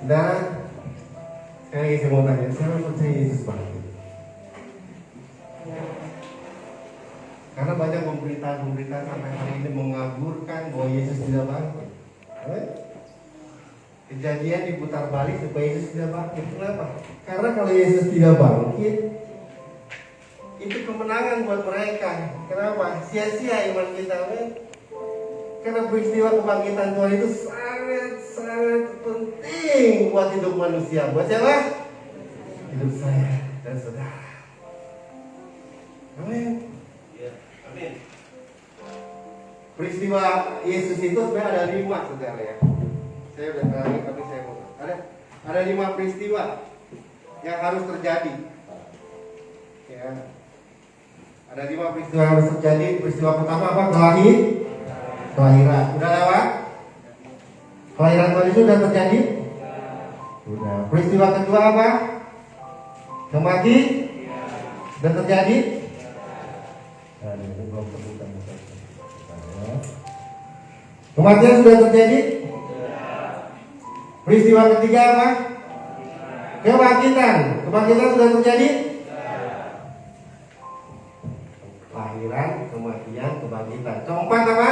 Dan saya mau tanya, siapa percaya Yesus bangkit? Karena banyak pemberitaan sampai hari ini mengaburkan bahwa Yesus tidak bangkit. Kejadian diputar balik supaya Yesus tidak bangkit. Kenapa? Karena kalau Yesus tidak bangkit, itu kemenangan buat mereka. Kenapa? Sia-sia iman kita. Karena peristiwa kebangkitan Tuhan itu sangat penting buat hidup manusia. Buat siapa? Hidup saya dan saudara. Amin. Amin. Peristiwa Yesus itu sebenarnya ada 5, saudara ya. Saya udah terangin tapi saya mau ada 5 peristiwa yang harus terjadi. Ya. Ada 5 peristiwa yang harus terjadi. Peristiwa pertama apa? Kelahiran. Udah lewat? Kelahiran Tuhan itu sudah terjadi? Sudah. Peristiwa kedua apa? Kematian? Sudah terjadi? Kematian sudah terjadi? Peristiwa ketiga apa? Kebangkitan. Kebangkitan sudah terjadi? Kelahiran, kematian, kebangkitan. Keempat apa?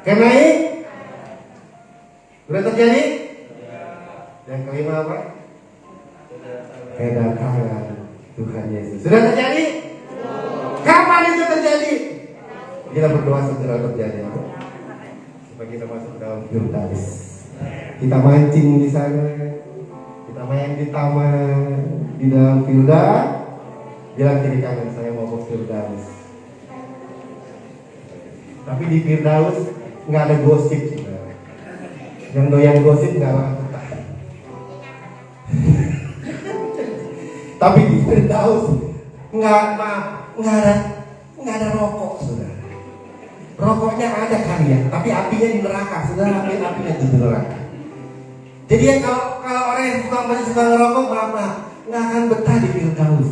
Kenaik? Sudah terjadi? Yang kelima apa? Kedatangan Tuhan Yesus. Sudah terjadi? Kapan itu terjadi? Kita berdoa segera terjadi. Supaya kita masuk dalam Firdaus. Kita mancing di sana. Kita main di taman, di dalam Firdaus. Bilang kiri kanan, saya mau ke Firdaus. Tapi di Firdaus nggak ada gosip. Yang doyan gosip nggak akan betah. Tapi di Firdaus nggak ada rokok, saudara. Rokoknya ada kali ya, tapi apinya di neraka, saudara. Apinya di neraka. Jadi ya kalau orang yang masih suka ngerokok, maaf, nggak akan betah di Firdaus.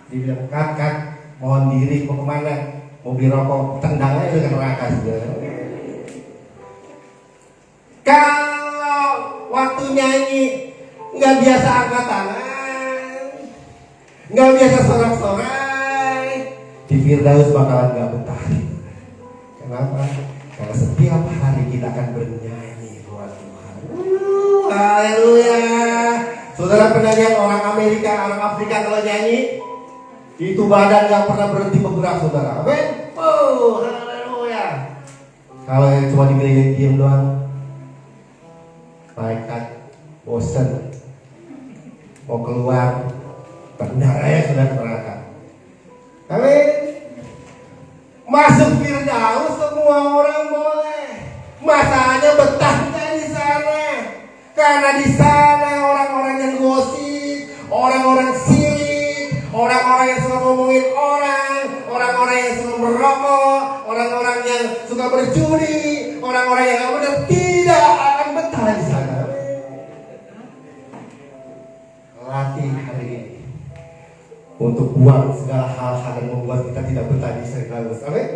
Dibilang kat, mohon diri, mau kemana? Mau beli rokok, tendang aja ke neraka, saudara. Kalau waktu nyanyi nggak biasa angkat tangan, nggak biasa sorak-sorai, di Firdaus bakalan nggak betah. Kenapa? Karena setiap hari kita akan bernyanyi buat Tuhan. Haleluya. Saudara pernah lihat orang Amerika, orang Afrika kalau nyanyi, itu badan nggak pernah berhenti bergerak, saudara. Amin. Oh, haleluya. Kalau yang cuma digelayang diam doang, malaikat bosan, mau keluar, benar ya sudah neraka. Amin. Masuk Firdaus semua orang boleh. Masanya betah di sana. Karena di sana orang-orang yang gosip, orang-orang sirik, orang-orang yang suka ngomongin orang-orang yang suka merokok, orang-orang yang suka berjudi, orang-orang yang nggak benar, tidak akan betah di sana. Latih hari ini untuk buang segala hal-hal yang membuat kita tidak betah di Firdaus. Amin.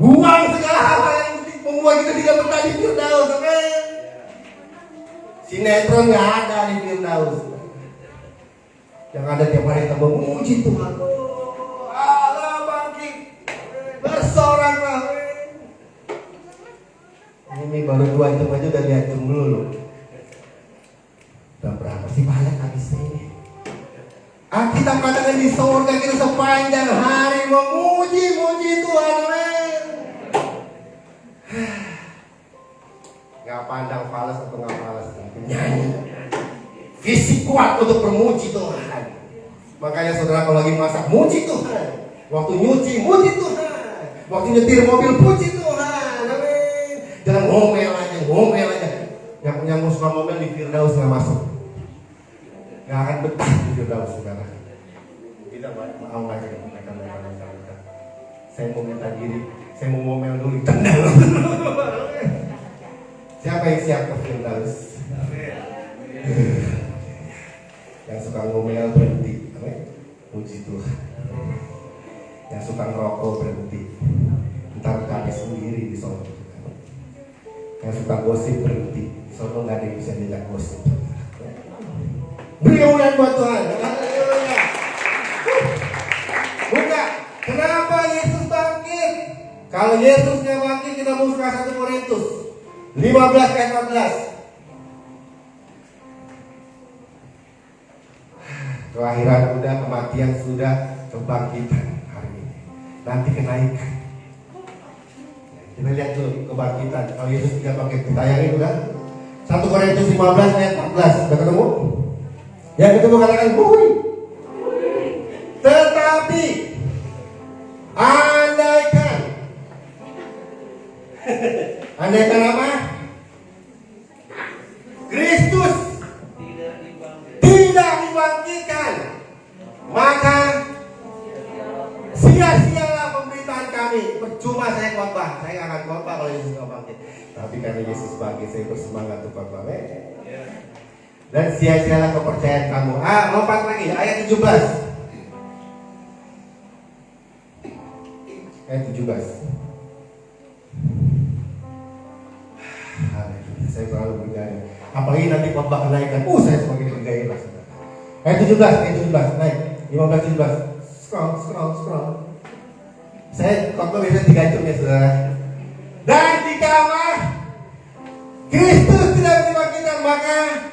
Buang segala hal-hal yang membuat kita tidak betah di Firdaus. Amin. Sinetron nggak ada di Firdaus. Yang ada tiap hari kita memuji Tuhan. Allah bangkit, bersoraklah. Ini baru 2 jam aja udah lihat dulu loh. Udah berapa sih banyak habisnya ini? Kita katakan di surga kita sepanjang hari memuji Tuhan. Gak pandang falas atau gak falas, nyanyi. Fisik kuat untuk bermuji Tuhan. Makanya saudara kalau lagi masak, muji Tuhan. Waktu nyuci, muji Tuhan. Waktu nyetir mobil, puji Tuhan. Amin. Jangan ngomel aja. Yang suka ngomel di Firdaus gak masuk. Gak akan betah di Firdaus, saudara. Tidak mau lagi mereka. Saya mau minta diri, saya mau ngomel dulu, tendang. Siapa yang siap ke Firdaus? Yang suka ngomel berhenti, puji Tuhan. Yang suka ngerokok berhenti, ntar kami sendiri di sana. Yang suka gosip berhenti. Soalnya nggak ada yang bisa diajak gosip. Beri kemuliaan buat Tuhan. Haleluya. Buka. Kenapa Yesus bangkit? Kalau Yesusnya bangkit, kita buka 1 Korintus 15 ayat 14. Kelahiran sudah, kematian sudah, kebangkitan hari ini. Nanti kenaikan. Kita lihat dulu kebangkitan. Kalau Yesus tidak bangkit, kita tayangin udah. 1 Korintus 15 ayat 14. Sudah ketemu? Yang ketemu katakan bui. Tetapi andaikan apa? Kristus tidak dibangkitkan, maka sia-sialah pemberitaan kami. Percuma saya khotbah, saya akan khotbah kalau Yesus tidak bangkit. Tapi karena Yesus bangkit, saya bersemangat untuk khotbah. Dan sia-sialah kepercayaan kamu. Lompat lagi ayat 17. Ayat 17. Saya terlalu bergaya. Apalagi nanti khotbah kenaikan. Saya semakin bergaya lah. Ayat 17 naik. 15 17. Scroll. Saya khotbah biasanya 3 jam ya saudara. Dan jika Kristus tidak dibangkitkan, maka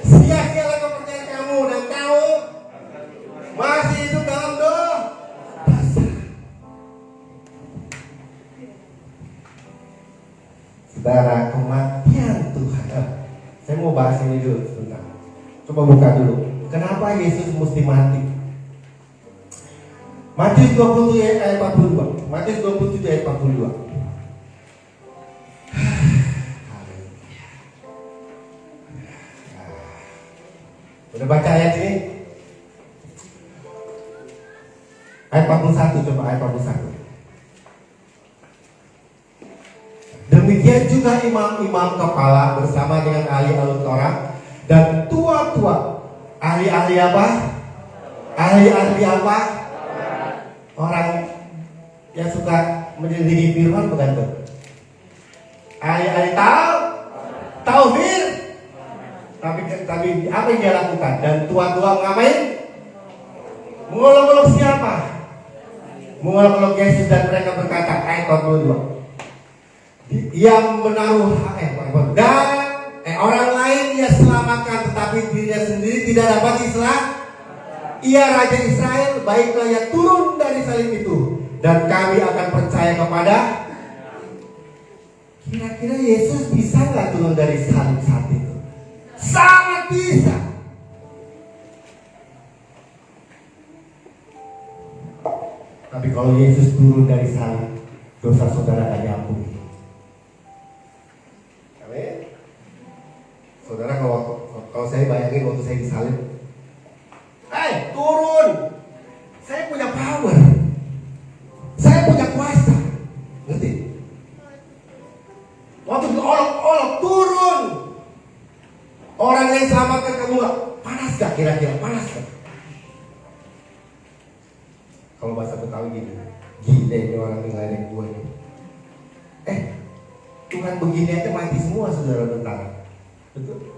sia-sialah kepercayaan kamu dan kamu masih hidup dalam dosa. Saudara, kematian Tuhan. Saya mau bahas ini dulu sebentar. Coba buka dulu. Kenapa Yesus mesti mati? Matius 27 ayat 42. Matius 27 ayat 42. Udah baca ayat ini? Ayat 41, coba ayat 41. Demikian juga imam-imam kepala bersama dengan ahli-ahli Taurat dan tua-tua. Ahli-ahli apa? Ahli-ahli apa? Orang yang suka menyelidiki firman bukan tuh? Ahli-ahli taufir. Tapi apa yang dia lakukan? Dan tua-tua ngapain? Mengolok-olok siapa? Mengolok-olok Yesus dan mereka berkata, ayat 42. Yang menaruh dan orang lain ia selamatkan, tetapi dirinya sendiri tidak dapat diselamatkan. Ia Raja Israel, baiklah ia turun dari salib itu, dan kami akan percaya kepada. Kira-kira Yesus bisa nggak turun dari salib saat itu? Sangat bisa. Tapi kalau Yesus turun dari salib, dosa saudara akan diampuni. Amin. Saudara, kalau saya bayangin waktu saya disalib, turun. Saya punya power. Saya punya kuasa. Ngerti? Waktu diolok-olok turun. Orang yang selamatkan kamu gak? Panas gak kira-kira? Panas gak? Kalau bahasa Betawi gini, gila ini orang yang ngeledek gue nih. Tuhan begini aja mati semua saudara tentara. Betul?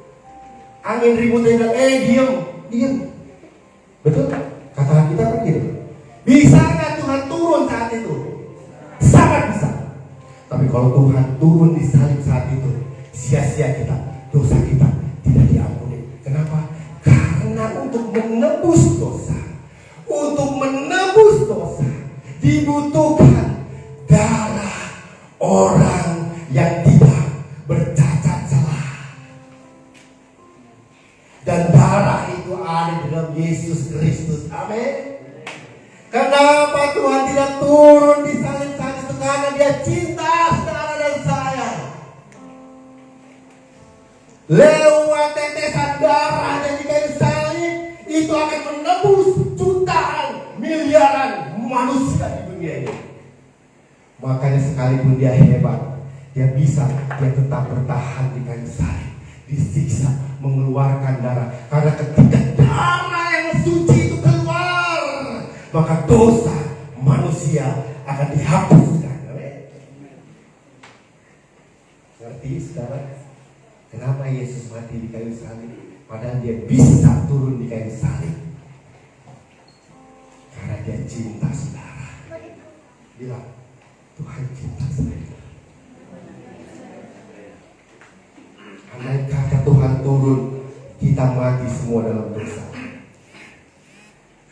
Angin ribut dan diem. Betul? Kata kita kan gitu. Bisa gak Tuhan turun saat itu? Sangat bisa. Tapi kalau Tuhan turun di salib saat itu, sia-sia kita, dosa kita tidak diampuni. Kenapa? Karena untuk menebus dosa dibutuhkan darah orang yang tidak bercacat celah. Dan darah itu ada di dalam Yesus Kristus. Amin. Kenapa Tuhan tidak turun di salib saat itu? Karena Dia cinta saudara dan saya. Lewat tetesan darah dan di kayu salib itu akan menebus jutaan, miliaran manusia di dunia ini. Makanya sekalipun dia hebat, dia tetap bertahan di kayu salib, disiksa, mengeluarkan darah. Karena ketika darah yang suci itu keluar, maka dosa manusia akan dihapuskan. Ngerti saudara? Kenapa Yesus mati di kayu salib? Padahal dia bisa turun di kayu salib. Karena dia cinta saudara. Bilang, Tuhan cinta saya. Andai kata Tuhan turun, kita mati semua dalam dosa.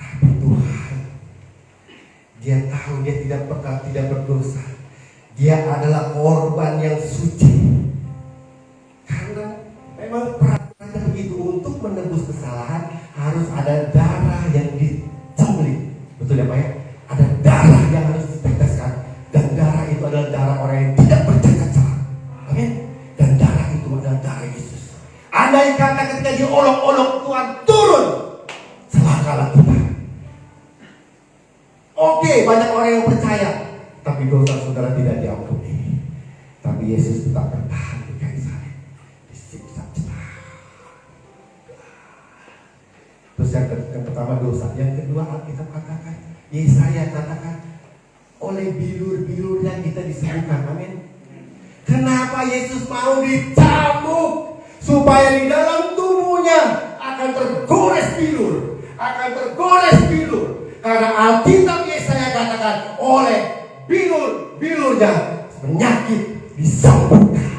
Tapi Tuhan, dia tahu dia tidak berdosa. Dia adalah korban yang suci. Karena memang peraturan begitu, untuk menebus kesalahan harus ada darah yang dicembelih. Betul ya Pak ya? Ada darah yang harus diteteskan. Dan darah itu adalah darah orang yang tidak bercacat salah. Amin. Dan darah itu adalah darah Yesus. Andai kata ketika diolok-olok Tuhan turun, celakalah kita. Oke, banyak orang yang percaya, tapi dosa saudara tidak diampuni. Tapi Yesus tetap bertahan di kayu salib, disiksa. Terus yang pertama dosa, yang kedua Alkitab katakan, Yesaya katakan, oleh bilur-bilurnya kita disembuhkan. Amin. Kenapa Yesus mau dicambuk? Supaya di dalam tubuhnya akan tergores bilur. Karena Alkitab Yesaya katakan, oleh bilur-bilurnya penyakit disembuhkan.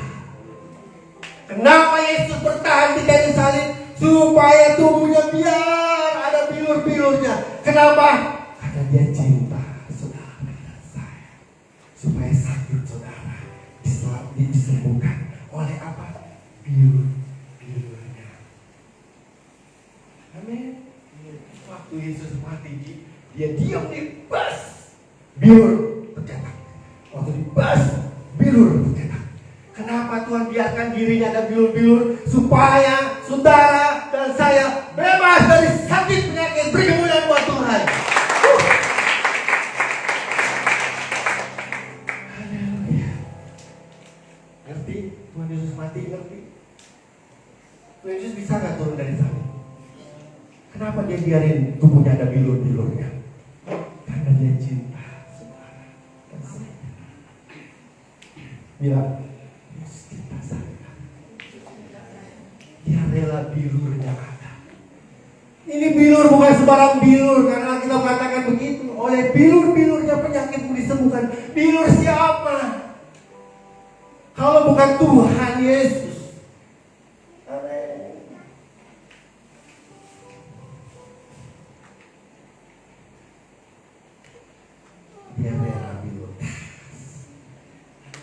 Kenapa Yesus bertahan di kayu salib? Supaya tubuhnya biar ada bilur-bilurnya. Kenapa? Karena dia cinta saudara dan saya. Supaya sakit saudara disembuhkan oleh apa? Bilur-bilurnya. Amin. Waktu Yesus mati, dia diam di bas, bilur tercetak. Waktu di bas, bilur tercetak. Kenapa Tuhan biarkan dirinya ada bilur-bilur? Supaya saudara dan saya bebas dari sakit penyakit. Beri kemuliaan buat Tuhan. Haleluya. Ngerti? Tuhan Yesus mati, ngerti? Tuhan Yesus bisa gak turun dari salib? Kenapa dia biarin tubuhnya ada bilur-bilurnya? Karena dia cinta saudara dan saya. Bilang, dia rela bilurnya ada. Ini bilur bukan sembarang bilur, karena kita katakan begitu. Oleh bilur-bilurnya penyakitmu disembuhkan. Bilur siapa? Kalau bukan Tuhan Yesus. Amin. Dia rela bilur.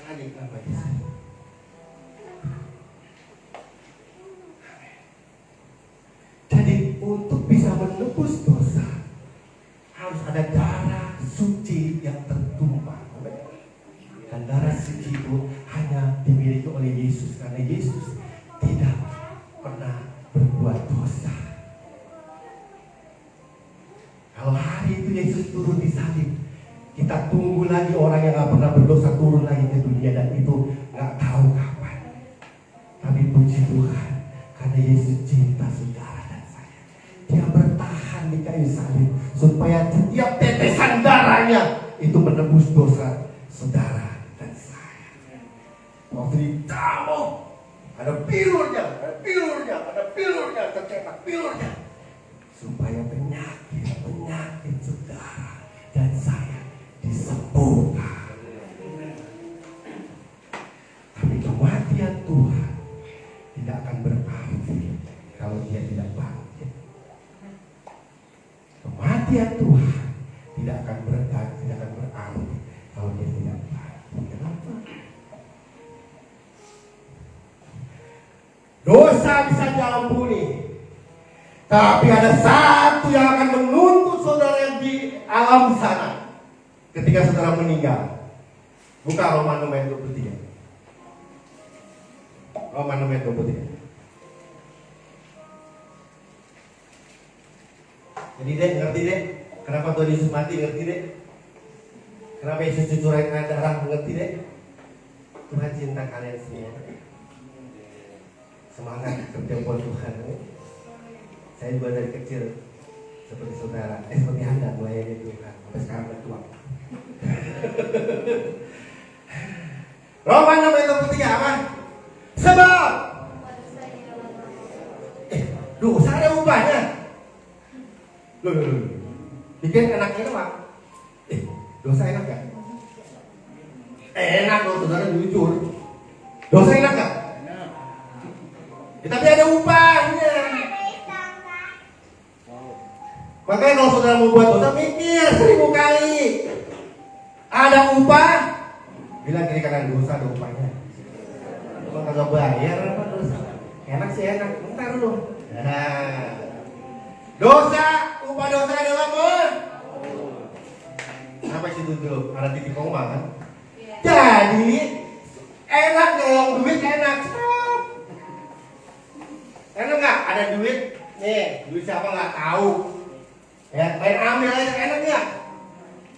Lagi apa Yesus? Jadi untuk bisa menebus dosa harus ada darah suci yang tertumpah. Dan darah suci itu hanya dimiliki oleh Yesus, karena Yesus tidak pernah berbuat dosa. Kalau hari itu Yesus turun di salib, kita tunggu lagi orang yang gak pernah berdosa turun lagi ke dunia, dan itu gak tahu kapan. Tapi puji Tuhan, karena Yesus cinta saudara. Dia bertahan di kayu salib supaya setiap tetesan darahnya itu menebus dosa saudara dan saya. Waktu dicambuk, ada bilurnya, tercetak bilurnya, supaya penyakit saudara dan saya disembuhkan. Tapi kematian Tuhan tidak akan berarti kalau dia tidak bangkit. Kematian Tuhan tidak akan berarti kalau dia tidak bangkit. Kenapa? Dosa bisa diampuni, tapi ada satu yang akan menuntut saudara di alam sana ketika saudara meninggal. Buka Roma 6 ayat 23. Roma 6 ayat 23. Jadi deh, ngerti deh kenapa Tuhan Yesus mati, ngerti deh kenapa Yesus curahkan darah, ngerti deh. Tuhan cinta kalian semua. Semangat kerja buat Tuhan. Saya juga dari kecil seperti saudara, seperti Anda melayani Tuhan sampai sekarang bertua. Roma 6 ayat 23 apa? Dosa ada ubahnya. Loh. Bikin enaknya apa? Dosa enak gak? Enak loh, saudara jujur. Dosa enak gak? Tapi ada upahnya. Makanya kalau saudara mau buat dosa, mikir 1000 kali. Ada upah? Bilang kiri kanan, dosa ada upahnya. Kalau kagak bayar apa dosa? Enak sih enak, bentar lu. Nah, dosa, upah dosa adalah sampai situ dulu, ada titik koma kan? Jadi enak dong, duit enak. Enak nggak? Ada duit, nih duit siapa nggak tahu. Ya, main ambil aja, enak nggak?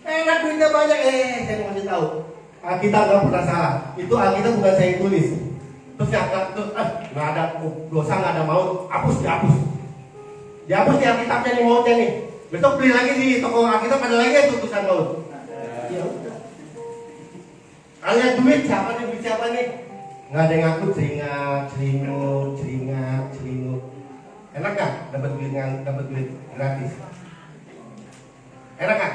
Enak duitnya banyak. Saya mau kasih tahu. Alkitab nggak pernah salah. Itu Alkitab bukan saya yang tulis. Terus nggak ada dosa, nggak ada maut, dihapus di Alkitabnya nih mautnya nih. Besok beli lagi di toko Alkitab ada lagi tulisan maut. Ya udah. Kalian duit siapa nih? Nggak ada yang ngaku celingut. Enak nggak? Dapat duit gratis. Enak nggak?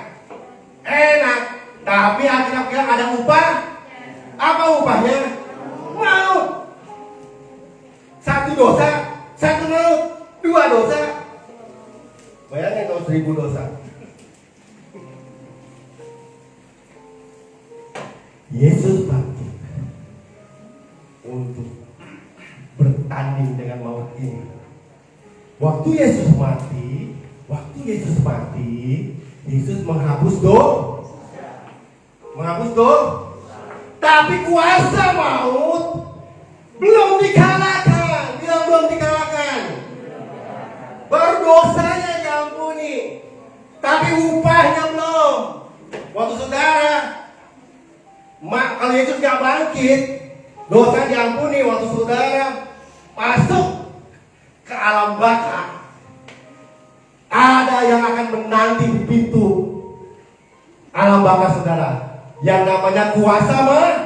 Enak. Tapi Alkitab bilang ada upah. Apa upahnya? Maut. 1 dosa, 1 maut, 2 dosa. Bayangin kalau 1000 dosa. Yesus bangkit untuk bertanding dengan maut ini. Waktu Yesus mati, Yesus menghapus dosa. Tapi kuasa maut belum dikalahkan. Belum dikalahkan. Baru dosanya diampuni, tapi upahnya belum. Waktu saudara, kalau Yesus gak bangkit, dosa diampuni. Waktu saudara masuk ke alam baka, ada yang akan menanti di pintu alam baka saudara, yang namanya kuasa maut.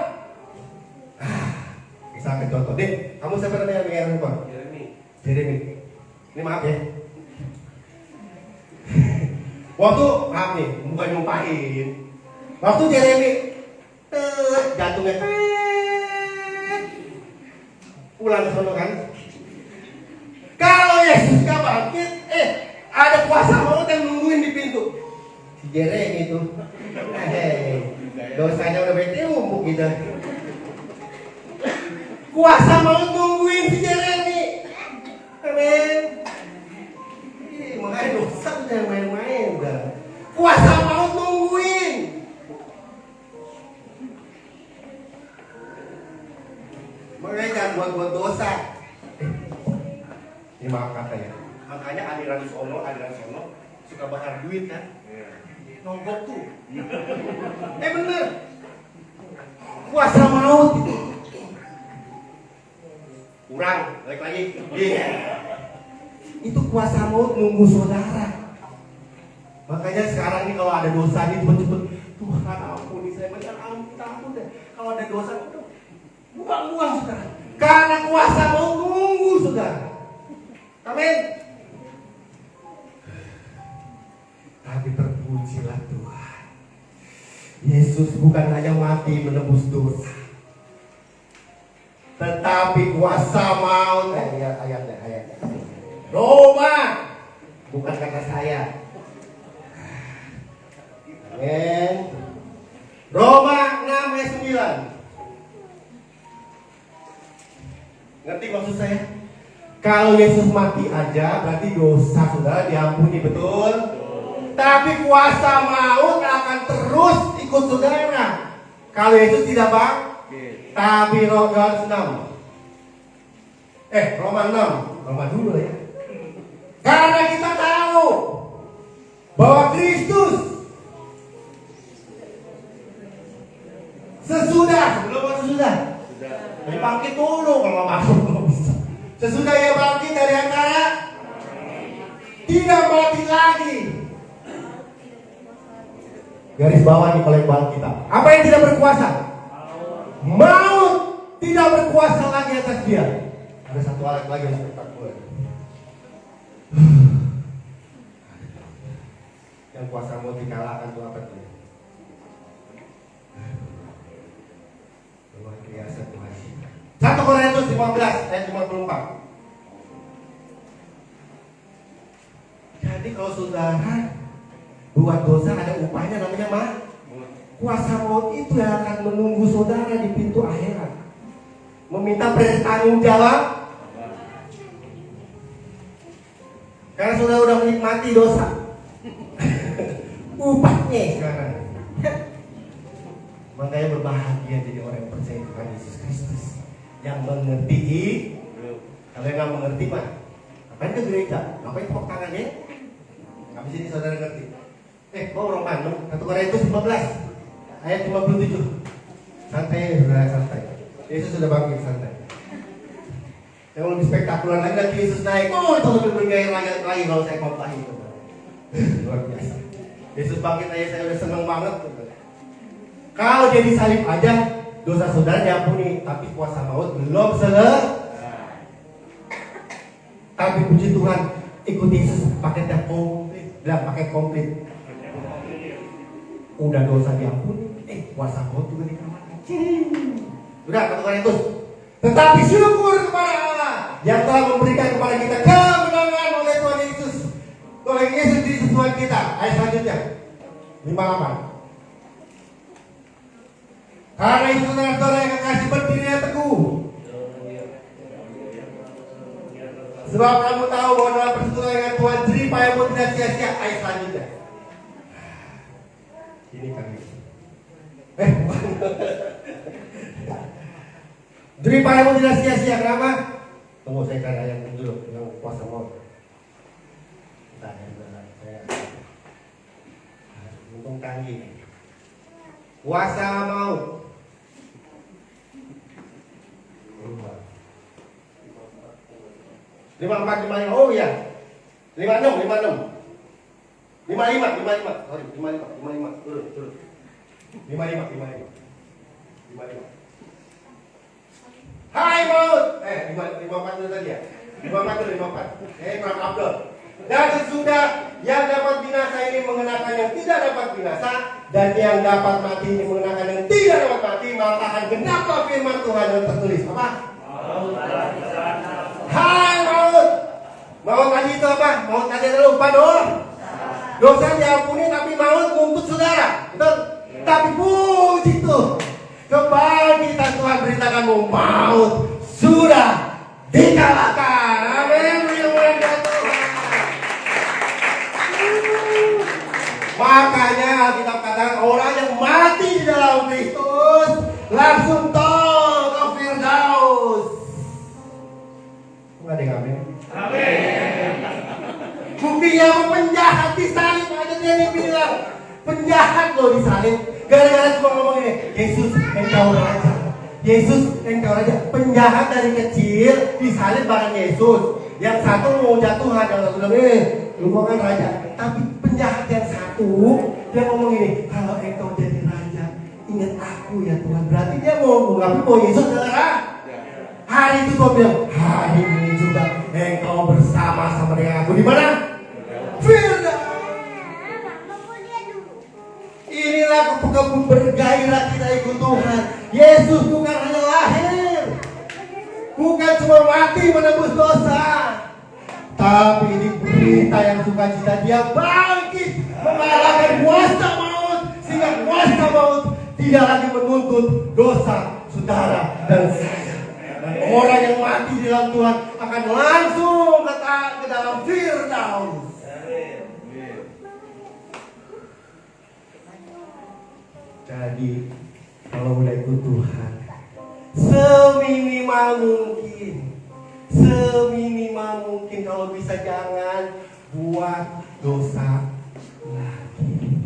Misalkan contoh, Dik, kamu siapa namanya yang apa? Jeremy. Ini maaf ya. Waktu maaf nih, bukan nyumpahin. Waktu Jeremy jantungnya pulang ke sono kan. Kalau Yesus gak bangkit, ada kuasa maut yang nungguin di pintu. Si Jeremy itu, dosanya udah bete umpuk gitu. Kuasa maut nungguin si Jeremy. Amin. Makanya dosa jangan main-main udah. Kuasa maut nungguin. Makanya jangan buat dosa. Ini maaf kata ya. Makanya aliran sono suka bakar duit kan? Nonggok tuh. Bener. Kuasa maut itu. Kurang, balik lagi. Itu kuasa maut nunggu saudara. Makanya sekarang ini kalau ada dosa ini cepet-cepet, Tuhan ampuni saya, ampun deh. Kalau ada dosa itu buang-buang saudara. Karena kuasa maut nunggu saudara. Amin. Tapi terpujilah Tuhan. Yesus bukan hanya mati menebus dosa, tetapi kuasa maut. Ayatnya. Roma, bukan kata saya. Amin. Roma 6 ayat 9. Ngerti maksud saya? Kalau Yesus mati aja berarti dosa saudara diampuni, betul? Tapi kuasa maut akan terus ikut saudara kalau Yesus tidak bangkit. Tapi Roma 6. Roma 6. Roma dulu ya. Karena kita tahu bahwa Kristus sesudah bangkit dulu kalau masuk kalau bisa. Sesudah ia bangkit dari antara tidak mati lagi. Garis bawah nih kalau bang kita. Apa yang tidak berkuasa? Maut tidak berkuasa lagi atas dia. Ada satu alat lagi yang spektakuler. Yang kuasa mau dikalahkan tuh apa tuh? Luar biasa Tuhan. 1 Korintus 15 ayat 54. Jadi kalau saudara buat dosa ada upahnya namanya mah. Kuasa maut itu yang akan menunggu saudara di pintu akhirat, meminta bertanggung jawab. Karena saudara udah menikmati dosa. Upahnya sekarang. Makanya berbahagia jadi orang yang percaya Tuhan Yesus Kristus, yang mengerti. Kalau yang nggak mengerti mah ngapain ke gereja? Ngapain tepuk tangannya? Habis ini saudara ngerti. Mau orang mana? 1 Korintus 15 ayat 57. Santai, saudara, santai. Yesus sudah bangkit, santai. Yang lebih spektakuler lagi nanti Yesus naik. Itu lebih bergairah lagi kalau saya khotbah itu. Luar biasa. Yesus bangkit aja saya udah seneng banget. Kalau dia disalib aja, dosa saudara diampuni, tapi kuasa maut belum selesai. Tapi puji Tuhan, ikut Yesus paketnya komplit. Bilang pakai komplit. Udah dosa diampuni, kuasa maut juga dikamatkan. Udah, katakan itu. Tetapi syukur kepada Allah yang telah memberikan kepada kita kemenangan oleh Tuhan Yesus. Oleh Yesus Kristus Tuhan kita. Ayat selanjutnya 58. Karena itu saudara-saudara yang kekasih, berdirilah teguh. Sebab kamu tahu bahwa dalam persekutuan dengan Tuhan jerih payahmu tidak sia-sia. Ayat selanjutnya. Ini kami. Jerih payahmu tidak sia-sia. Kenapa? Tunggu saya cari ayat dulu yang kuasa maut. Saya untung canggih. Kuasa maut. 54, 55. Oh iya. 56. Sorry, 55. Turun. 55. Hai maut. 54 dulu tadi ya. 54. Kurang upload. Dan sesudah yang dapat binasa ini mengenakan yang tidak dapat binasa, dan yang dapat mati ini mengenakan yang tidak dapat mati, maka akan genaplah firman Tuhan yang tertulis. Apa? Hai maut. Maut tadi itu apa? Maut tadi adalah lupa dong. Dosa diampuni tapi maut ngumpet saudara. Betul? Tapi puji Tuhan, kebangkitan Tuhan beritakanmu, maut sudah dikalahkan. Amin. Makanya kita katakan orang yang mati di dalam Kristus langsung tol ke Firdaus. Enggak ada yang amin? Amin. Buktinya penjahat disalib aja dia bilang. Penjahat loh disalib. Gara-gara cuma ngomong ini, Yesus engkau raja. Yesus engkau raja. Penjahat dari kecil disalib bareng Yesus. Yang satu mau jatuhan, yang satu bilang lu kan raja. Tapi penjahat yang satu dia ngomong ini, kalau engkau jadi raja, ingat aku ya Tuhan. Berarti dia mau mengaku bahwa Yesus adalah hari itu Tuhan bilang, hari ini juga engkau bersama-sama dengan aku di mana? Firdaus. Inilah kepekaan bergairah kita ikut Tuhan. Yesus bukan hanya lahir, bukan cuma mati menebus dosa, tapi ini berita yang sukacita, dia bangkit mengalahkan kuasa maut, sehingga kuasa maut tidak lagi menuntut dosa saudara dan saya. Dan orang yang mati di dalam Tuhan akan langsung ke dalam Firdaus. Jadi kalau udah ikut Tuhan, seminimal mungkin kalau bisa jangan buat dosa lagi.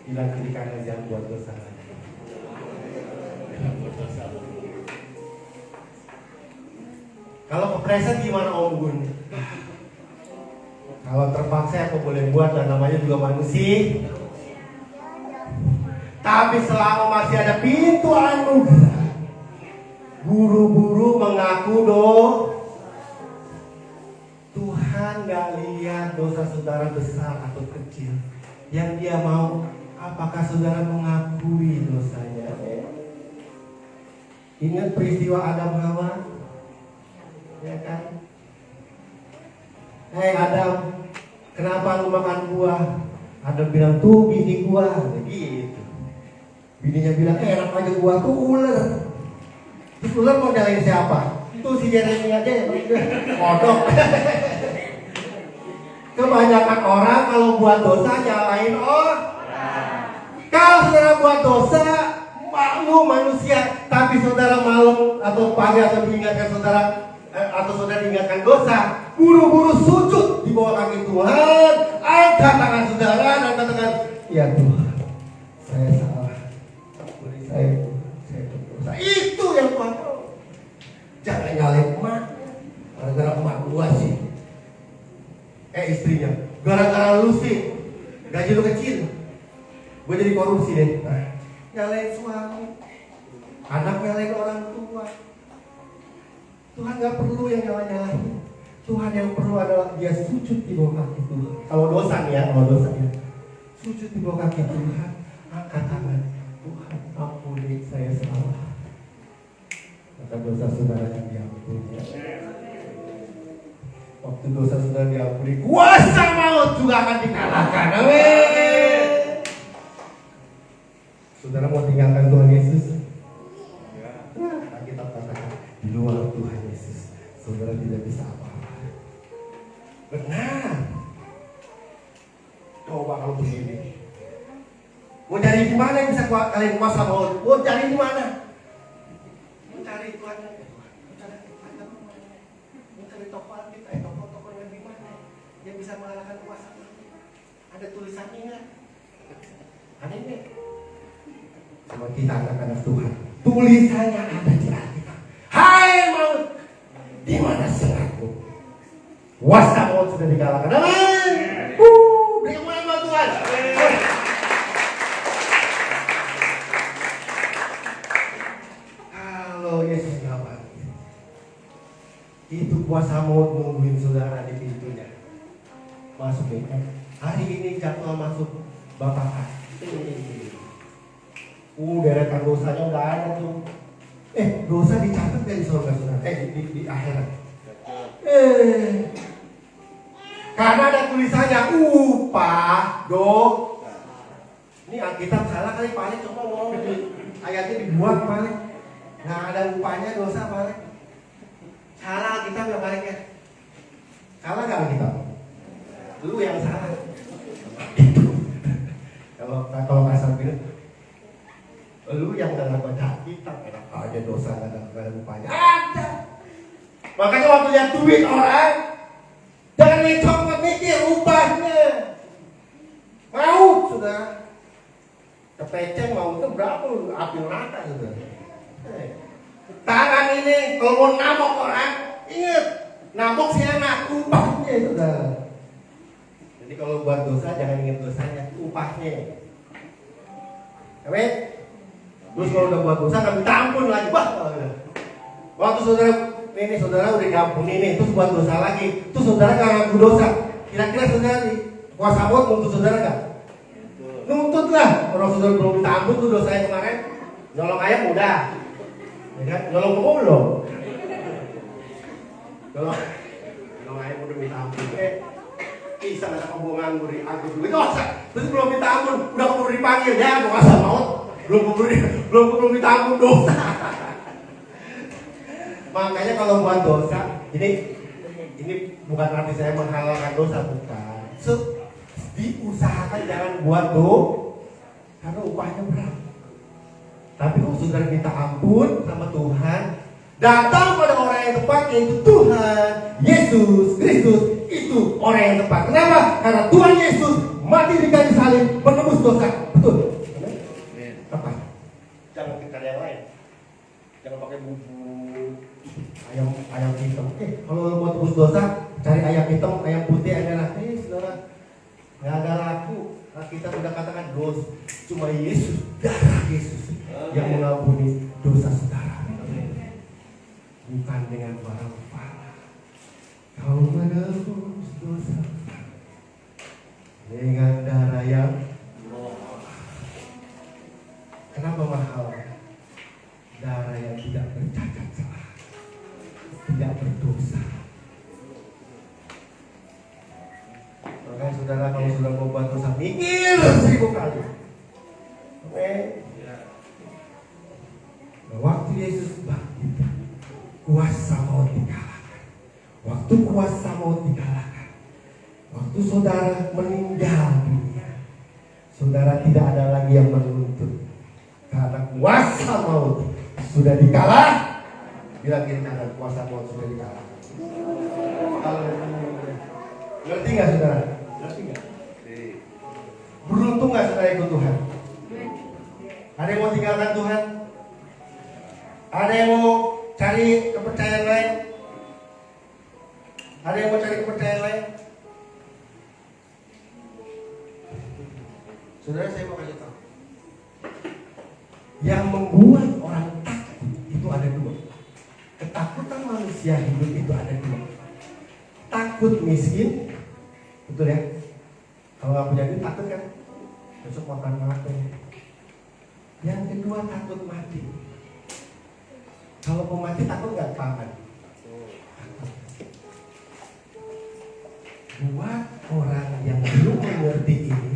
Bilang kiri kanan, jangan buat dosa lagi. Kalau kepreset gimana Om Gun? Kalau terpaksa aku boleh buat, dan namanya juga manusia. Tapi selama masih ada pintu anugerah, buru-buru mengaku Tuhan gak saudara besar atau kecil, yang dia mau, apakah saudara mengakui dosanya? Ingat peristiwa Adam Hawa, ya kan? Hei Adam, kenapa lu makan buah? Adam bilang, tuh bini gua, gitu. Bininya bilang, enak aja gua tuh ular. Terus ular mau nyalain siapa? Itu si Jeremy aja ya, kodok. Kebanyakan orang kalau buat dosa nyalain orang. Kalau saudara buat dosa, malu manusia. Tapi saudara malam atau pagi atau diingatkan saudara atau saudara diingatkan dosa, buru-buru sujud di bawah kaki Tuhan, angkat tangan saudara dan katakan, ya Tuhan, saya salah. Saya berdosa. Itu yang Tuhan mau. Jangan nyalain emak. Gara-gara emak gua sih. Istrinya. Gara-gara lu sih. Gaji lu kecil. Gue jadi korupsi deh. Nyalain suami. Anak nyalain orang tua. Tuhan gak perlu yang nyala-nyalain. Tuhan yang perlu adalah dia sujud di bawah kaki Tuhan. Kalau dosa nih ya, sujud di bawah kaki Tuhan. Angkat tangan. Tuhan, ampuni saya salah. Maka dosa saudara yang diampuni. Waktu dosa saudara diampuni, kuasa maut juga akan dikalahkan. Amin. Saudara mau tinggalkan Tuhan Yesus? Nah, kita katakan di luar Tuhan Yesus, saudara tidak bisa apa-apa. Benar. Coba kalau begini. Mau cari di mana yang bisa kalian kuasa maut? Mau cari di mana? Mau cari Tuhan. Mau cari tokoh kita, tokoh yang di mana yang bisa mengalahkan kuasa maut? Ada tulisannya nggak? Ada ini. Sama kita anak-anak Tuhan. Tulisannya ada di Alkitab. Hai maut, di mana seratmu? Kuasa maut sudah dikalahkan. Amin. Beri kemuliaan buat Tuhan. Yesus nggak mati. Itu kuasa maut nungguin saudara di pintunya. Masuk nih. Hari ini jadwal masuk Bapak. Deretan dosanya udah ada tuh. Dosa dicatat dari surga saudara. Di akhirat. Karena ada tulisannya upah Ini Alkitab salah kali paling coba ngomong ayatnya dibuat paling. Nggak ada upahnya dosa balik. Salah kita nggak balik ya. Salah nggak kita? Lu yang salah. Kalau kasar gitu, lu yang nggak baca kitab, enak aja dosa nggak ada upahnya. Ada. Makanya waktu lihat duit orang, jangan lecok mikir upahnya. Mau sudah. Kepeceng mau itu berapa? Api neraka sudah. Tangan ini kalau mau nabok orang, ingat nabok si anak, upahnya itu dah. Jadi kalau buat dosa jangan ingat dosanya, upahnya. Amin. Terus kalau udah buat dosa nggak minta ampun lagi, waktu saudara udah diampuni nih, terus buat dosa lagi, terus saudara nggak ngaku dosa. Kira-kira saudara di kuasa maut nuntut saudara nggak? Nuntut lah. Orang saudara belum minta ampun tuh dosanya kemarin, nyolong ayam udah. Ya kan? Nyolong kebo belum? Nyolong ayam udah minta ampun. Bisa ada kebohongan beri aku duit dosa. Terus belum minta ampun, udah keburu dipanggil ya, kuasa maut. Belum minta ampun dosa. Makanya kalau buat dosa, ini bukan arti saya menghalalkan dosa, bukan. Diusahakan jangan buat karena upahnya berat. Tapi kalau saudara minta ampun sama Tuhan, datang pada orang yang tepat, yaitu Tuhan Yesus Kristus, itu orang yang tepat. Kenapa? Karena Tuhan Yesus mati di kayu salib menebus dosa. Betul? Tepat. Jangan kita yang lain. Jangan pakai bumbu ayam hitam. Kalau mau tebus dosa, cari ayam hitam, ayam putih, ayam merah. Saudara, nggak ada laku. Kita sudah katakan dosa. Cuma Yesus, darah Yesus yang mengampuni dosa saudara. Bukan dengan barang parah. Kau menebus dosa. dengan darah yang kenapa mahal? Darah yang tidak bercacat celah, tidak berdosa. Makanya saudara kalau sudah mau buat dosa, mikir 1000 kali. Oke. Nah, waktu Yesus bangkit, kuasa maut dikalahkan. Waktu kuasa maut dikalahkan, waktu saudara meninggal dunia, saudara tidak ada lagi yang menuntut, karena kuasa maut sudah dikalah. Bilang kiri kanan, kuasa maut sudah dikalah. Ngerti nggak saudara? Ngerti nggak? Beruntung nggak saudara ikut Tuhan? Ada yang mau tinggalkan Tuhan? Ada yang mau cari kepercayaan lain? Ada yang mau cari kepercayaan lain? Saudara, saya mau kasih tahu. Yang membuat orang takut itu ada dua. Ketakutan manusia hidup itu ada dua. Takut miskin, betul ya? Kalau nggak punya duit takut kan? Besok makan apa? Yang kedua takut mati. Kalau mau mati takut nggak paman? Buat orang yang belum mengerti ini,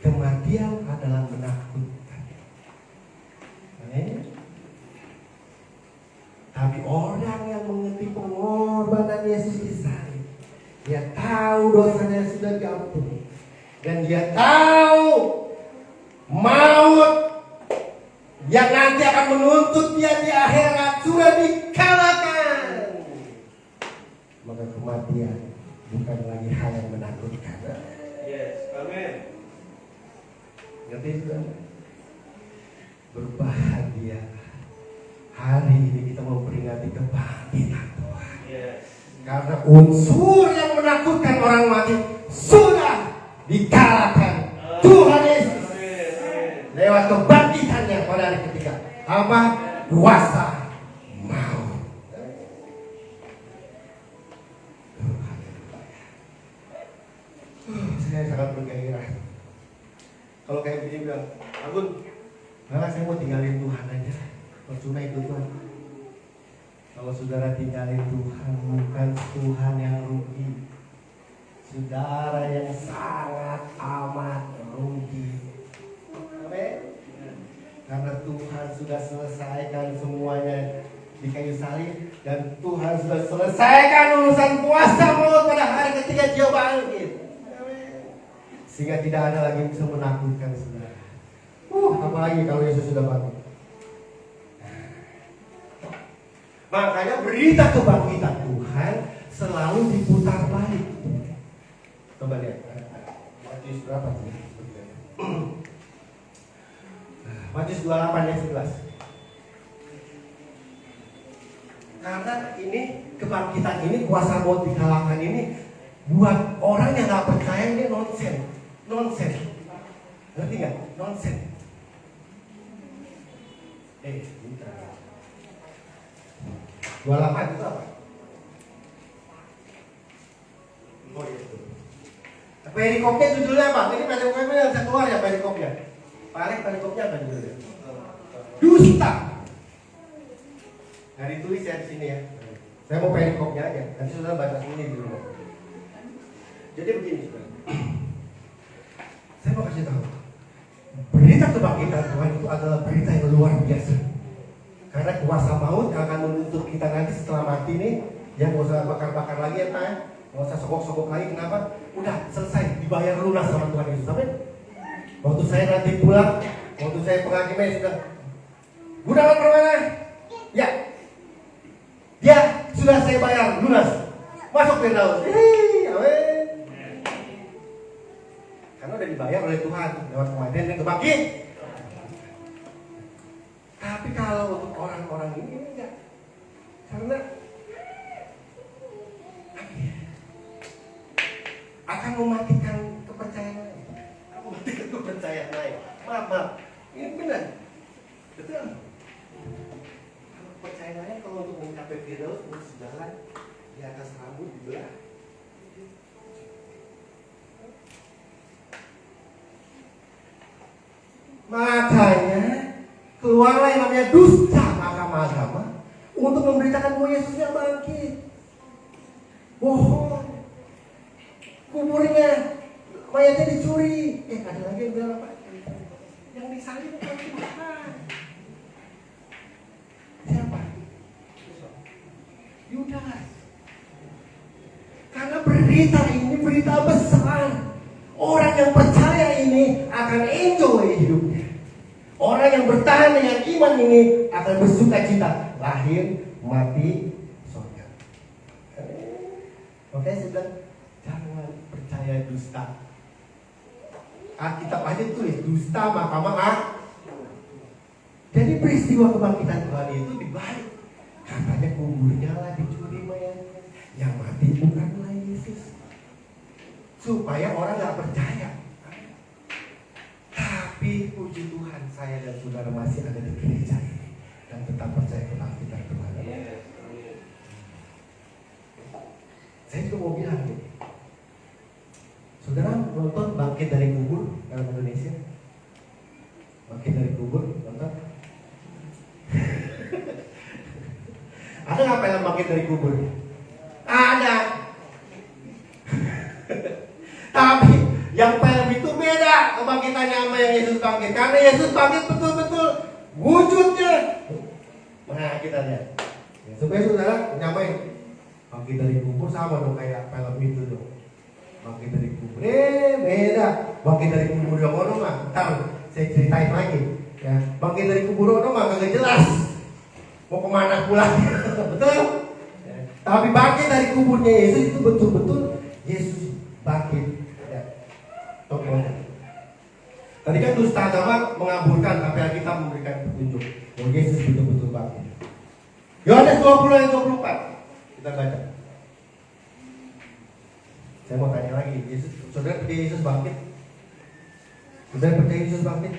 kematian adalah menakutkan. Tapi orang yang mengerti pengorbanan Yesus di salib, dia tahu dosanya sudah diampuni, dan dia tahu maut yang nanti akan menuntut dia di akhirat sudah dikalahkan. Maka kematian bukan lagi hal yang menakutkan. Yes, amin. Ngerti sudah? Berbahagia. Hari ini kita memperingati kebangkitan Tuhan. Yes. Karena unsur yang menakutkan orang mati sudah dikalahkan Tuhan Yesus lewat kebangkitannya pada hari ketiga. Apa? Kuasa maut. Saya sangat bergairah. Kalau kayak begini bilang, Agun, malah saya mau tinggalin Tuhan aja. Percuma itu Tuhan. Kalau saudara tinggalin Tuhan, bukan Tuhan yang rugi, saudara yang sangat amat rugi. Amin. Karena Tuhan sudah selesaikan semuanya di kayu salib, dan Tuhan sudah selesaikan urusan kuasa maut pada hari ketika Dia bangkit. Sehingga tidak ada lagi yang bisa menakutkan saudara. Apalagi kalau Yesus sudah bangkit. Makanya berita kebangkitan Tuhan selalu diputar balik. Coba lihat. Matius berapa sih? Matius 28 ayat 11. Karena ini kebangkitan ini, kuasa maut dikalahkan ini, buat orang yang nggak percaya ini nonsen. Ngerti nggak? Nonsen. Bentar. 28 itu apa? Oh iya itu. Perikopnya judulnya apa? Ini perikopnya yang saya keluar ya perikopnya. Paling perikopnya apa judulnya? Dusta. Nah ditulis ya di sini ya. Saya mau perikopnya aja. Nanti saudara baca sendiri di rumah. Jadi begini saudara. Saya mau kasih tahu. Berita kebangkitan Tuhan itu adalah berita yang luar biasa. Karena kuasa maut yang akan menuntut kita nanti setelah mati nih, yang nggak usah bakar-bakar lagi ya Pak, nggak usah sogok-sogok lagi. Kenapa? Udah selesai, dibayar lunas sama Tuhan Yesus. Amin. Waktu saya nanti pulang, waktu saya penghakiman sudah, Gunawan permana? Ya, dia sudah saya bayar lunas. Masuk Firdaus. Amin. Karena udah dibayar oleh Tuhan lewat kematian dan kebangkit. Tapi kalau untuk orang-orang ini enggak. Karena akan mematikan kepercayaan lain. Akan mematikan kepercayaan lain. Maaf. Ini benar. Betul. Kalau kepercayaan lain, kalau untuk mencapai Firdaus harus jalan di atas rambut dibelah. Makanya keluarlah yang namanya dusta mahkamah agama untuk memberitakan bahwa Yesusnya bangkit. Bohong. Kuburnya, mayatnya dicuri. Ada lagi yang bilang apa? Yang disalib bukan Tuhan. Siapa? Yudas. Karena berita ini berita besar. Orang yang percaya ini akan enjoy hidupnya. Orang yang bertahan dengan iman ini akan bersuka cita. Lahir, mati, surga. Makanya saya bilang, jangan percaya dusta. Alkitab aja tulis, dusta mahkamah agama. Jadi peristiwa kebangkitan Tuhan itu dibalik. Katanya kuburnya lah dicuri mayatnya. Yang mati bukanlah Yesus. Supaya orang gak percaya. Tapi puji Tuhan, saya dan saudara masih ada di gereja ini dan tetap percaya kebangkitan Tuhan. Saya juga mau bilang nih, saudara nonton Bangkit dari Kubur dalam Indonesia? Bangkit dari Kubur, nonton? Ada nggak film Bangkit dari Kubur? Ada. Tapi yang film itu beda kebangkitannya sama yang Yesus bangkit. Karena Yesus bangkit betul-betul wujudnya. Nah kita lihat. Ya, supaya saudara nyamain bangkit dari kubur sama dong kayak film itu dong. Bangkit dari kubur. Beda. Bangkit dari kubur yang ono mah. Ntar saya ceritain lagi. Ya, bangkit dari kubur ono mah kagak jelas. Mau kemana pulang? Betul? Ya. Tapi bangkit dari kuburnya Yesus itu betul-betul Yesus bangkit. Tadi kan dusta agama mengaburkan, tapi Alkitab memberikan petunjuk bahwa Yesus betul-betul bangkit. Yohanes 20 ayat 24 kita baca. Saya mau tanya lagi, saudara percaya Yesus bangkit? Saudara percaya Yesus bangkit?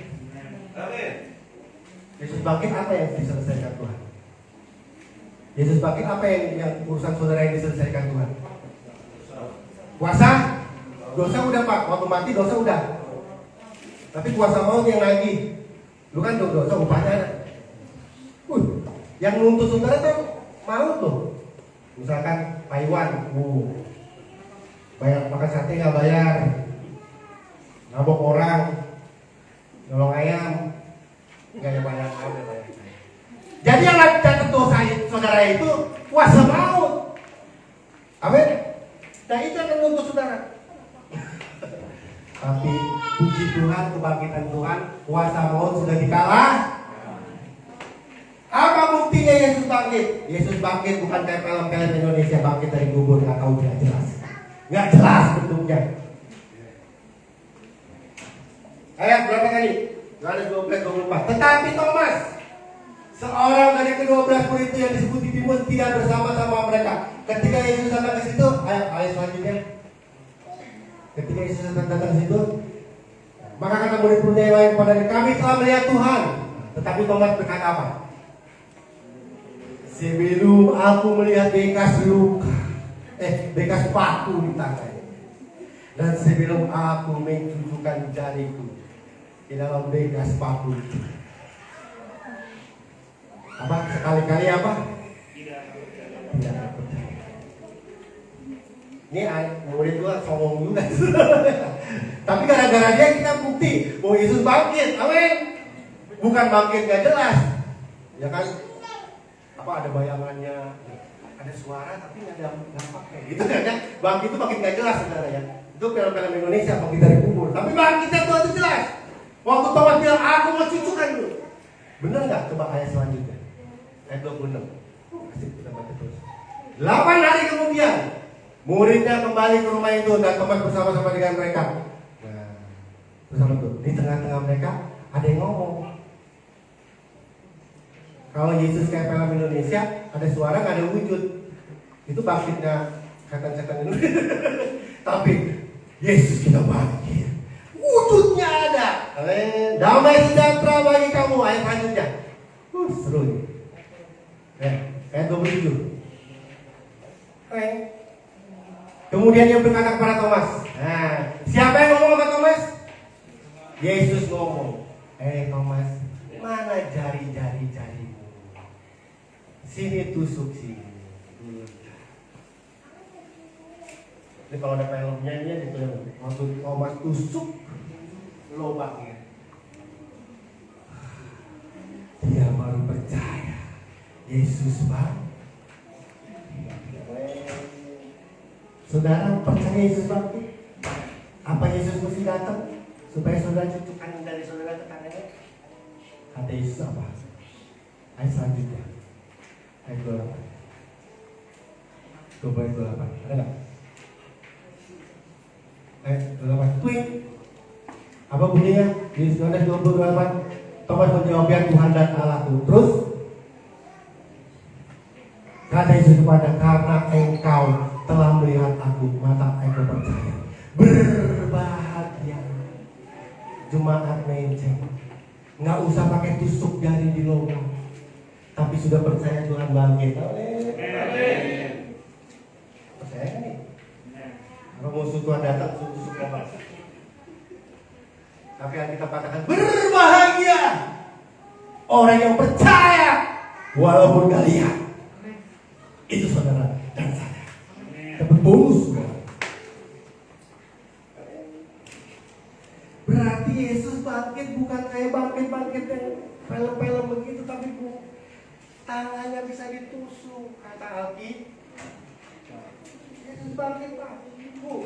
Amin. Yesus bangkit apa yang diselesaikan Tuhan? Yesus bangkit apa yang urusan saudara yang diselesaikan Tuhan? Kuasa? Dosa udah Pak, waktu mati dosa udah. Tapi kuasa maut yang lagi. Lu kan dosa upahnya. Yang nuntut saudara tuh maut tuh. Misalkan Pak Iwan, bayar makan sate nggak bayar, nabok orang, nolong ayam, nggak bayar. Jadi yang lagi catat dosa saudara itu kuasa maut. Amin. Nah itu akan nuntut saudara. Tapi puji Tuhan, kebangkitan Tuhan, kuasa maut sudah dikalah. Apa buktinya Yesus bangkit? Yesus bangkit bukan kayak film-film Indonesia bangkit dari kubur, nggak tahu, nggak jelas, nggak jelas bentuknya. Ayat berapa tadi? Yohanes 12:24. Tetapi Thomas, seorang dari ke-12 murid itu yang disebut Didimus, tidak bersama-sama mereka. Ketika Yesus datang ke situ, ayat selanjutnya. Ketika Yesus datang ke situ, maka kata murid-muridnya yang lain kepadanya, kami telah melihat Tuhan. Tetapi Thomas berkata apa? Sebelum aku melihat bekas bekas paku di tangannya, dan sebelum aku mencucukkan jariku di dalam bekas paku itu, apa sekali-kali apa? Tidak percaya. Ini murid gua songong juga. Tapi gara-gara dia kita bukti bahwa Yesus bangkit. Amin. Bukan bangkit gak jelas. Ya kan? Apa ada bayangannya, ada suara tapi nggak ada dampaknya gitu kan? Bangkit itu makin gak jelas saudara ya. Itu film-film Indonesia bangkit dari kubur. Tapi bangkitnya Tuhan itu jelas. Waktu Thomas bilang aku mau cucukan dulu. Benar nggak? Coba ayat selanjutnya. Ayat 26. Kasih kita baca terus. 8 hari kemudian muridnya kembali ke rumah itu dan Thomas bersama-sama dengan mereka. Nah, bersama tuh di tengah-tengah mereka ada yang ngomong. Kalau Yesus kayak film Indonesia, ada suara nggak ada wujud. Itu bangkitnya setan-setan Indonesia. Tapi Yesus kita bangkit, wujudnya ada. Damai sejahtera bagi kamu. Ayat selanjutnya. Seru nih. Ayat 27. Kemudian dia berkata kepada Thomas. Nah, siapa yang ngomong sama Thomas? Yesus ngomong. Thomas, mana jari-jarimu? Sini tusuk sini. Ini kalau ada filmnya ini gitu ya, waktu Thomas tusuk lubangnya, dia baru percaya Yesus bang. Saudara percaya Yesus bangkit? Apa Yesus mesti datang supaya saudara cucukkan dari saudara ke tangannya? Kata Yesus apa? Ayat selanjutnya, ayat 28. Coba ayat 28, ada nggak? Ayat 28, tweet. Apa bunyinya? Di Yohanes 20:28, Thomas menjawabnya, Tuhan dan Allahku. Terus kata Yesus kepada, karena engkau telah melihat aku, maka engkau percaya. Berbahagia jemaat menceng, nggak usah pakai tusuk jari di lubang, tapi sudah percaya Tuhan bangkit. Amin. Percaya kan nih? Kalau musuh Tuhan datang, tusuk lubang. Tapi yang kita katakan berbahagia orang yang percaya walaupun gak lihat. Itu saudara dan saya dapat bonus juga. Berarti Yesus bangkit bukan kayak bangkit yang film-film begitu, tapi tangannya bisa ditusuk, kata Alki. Yesus bangkit Pak.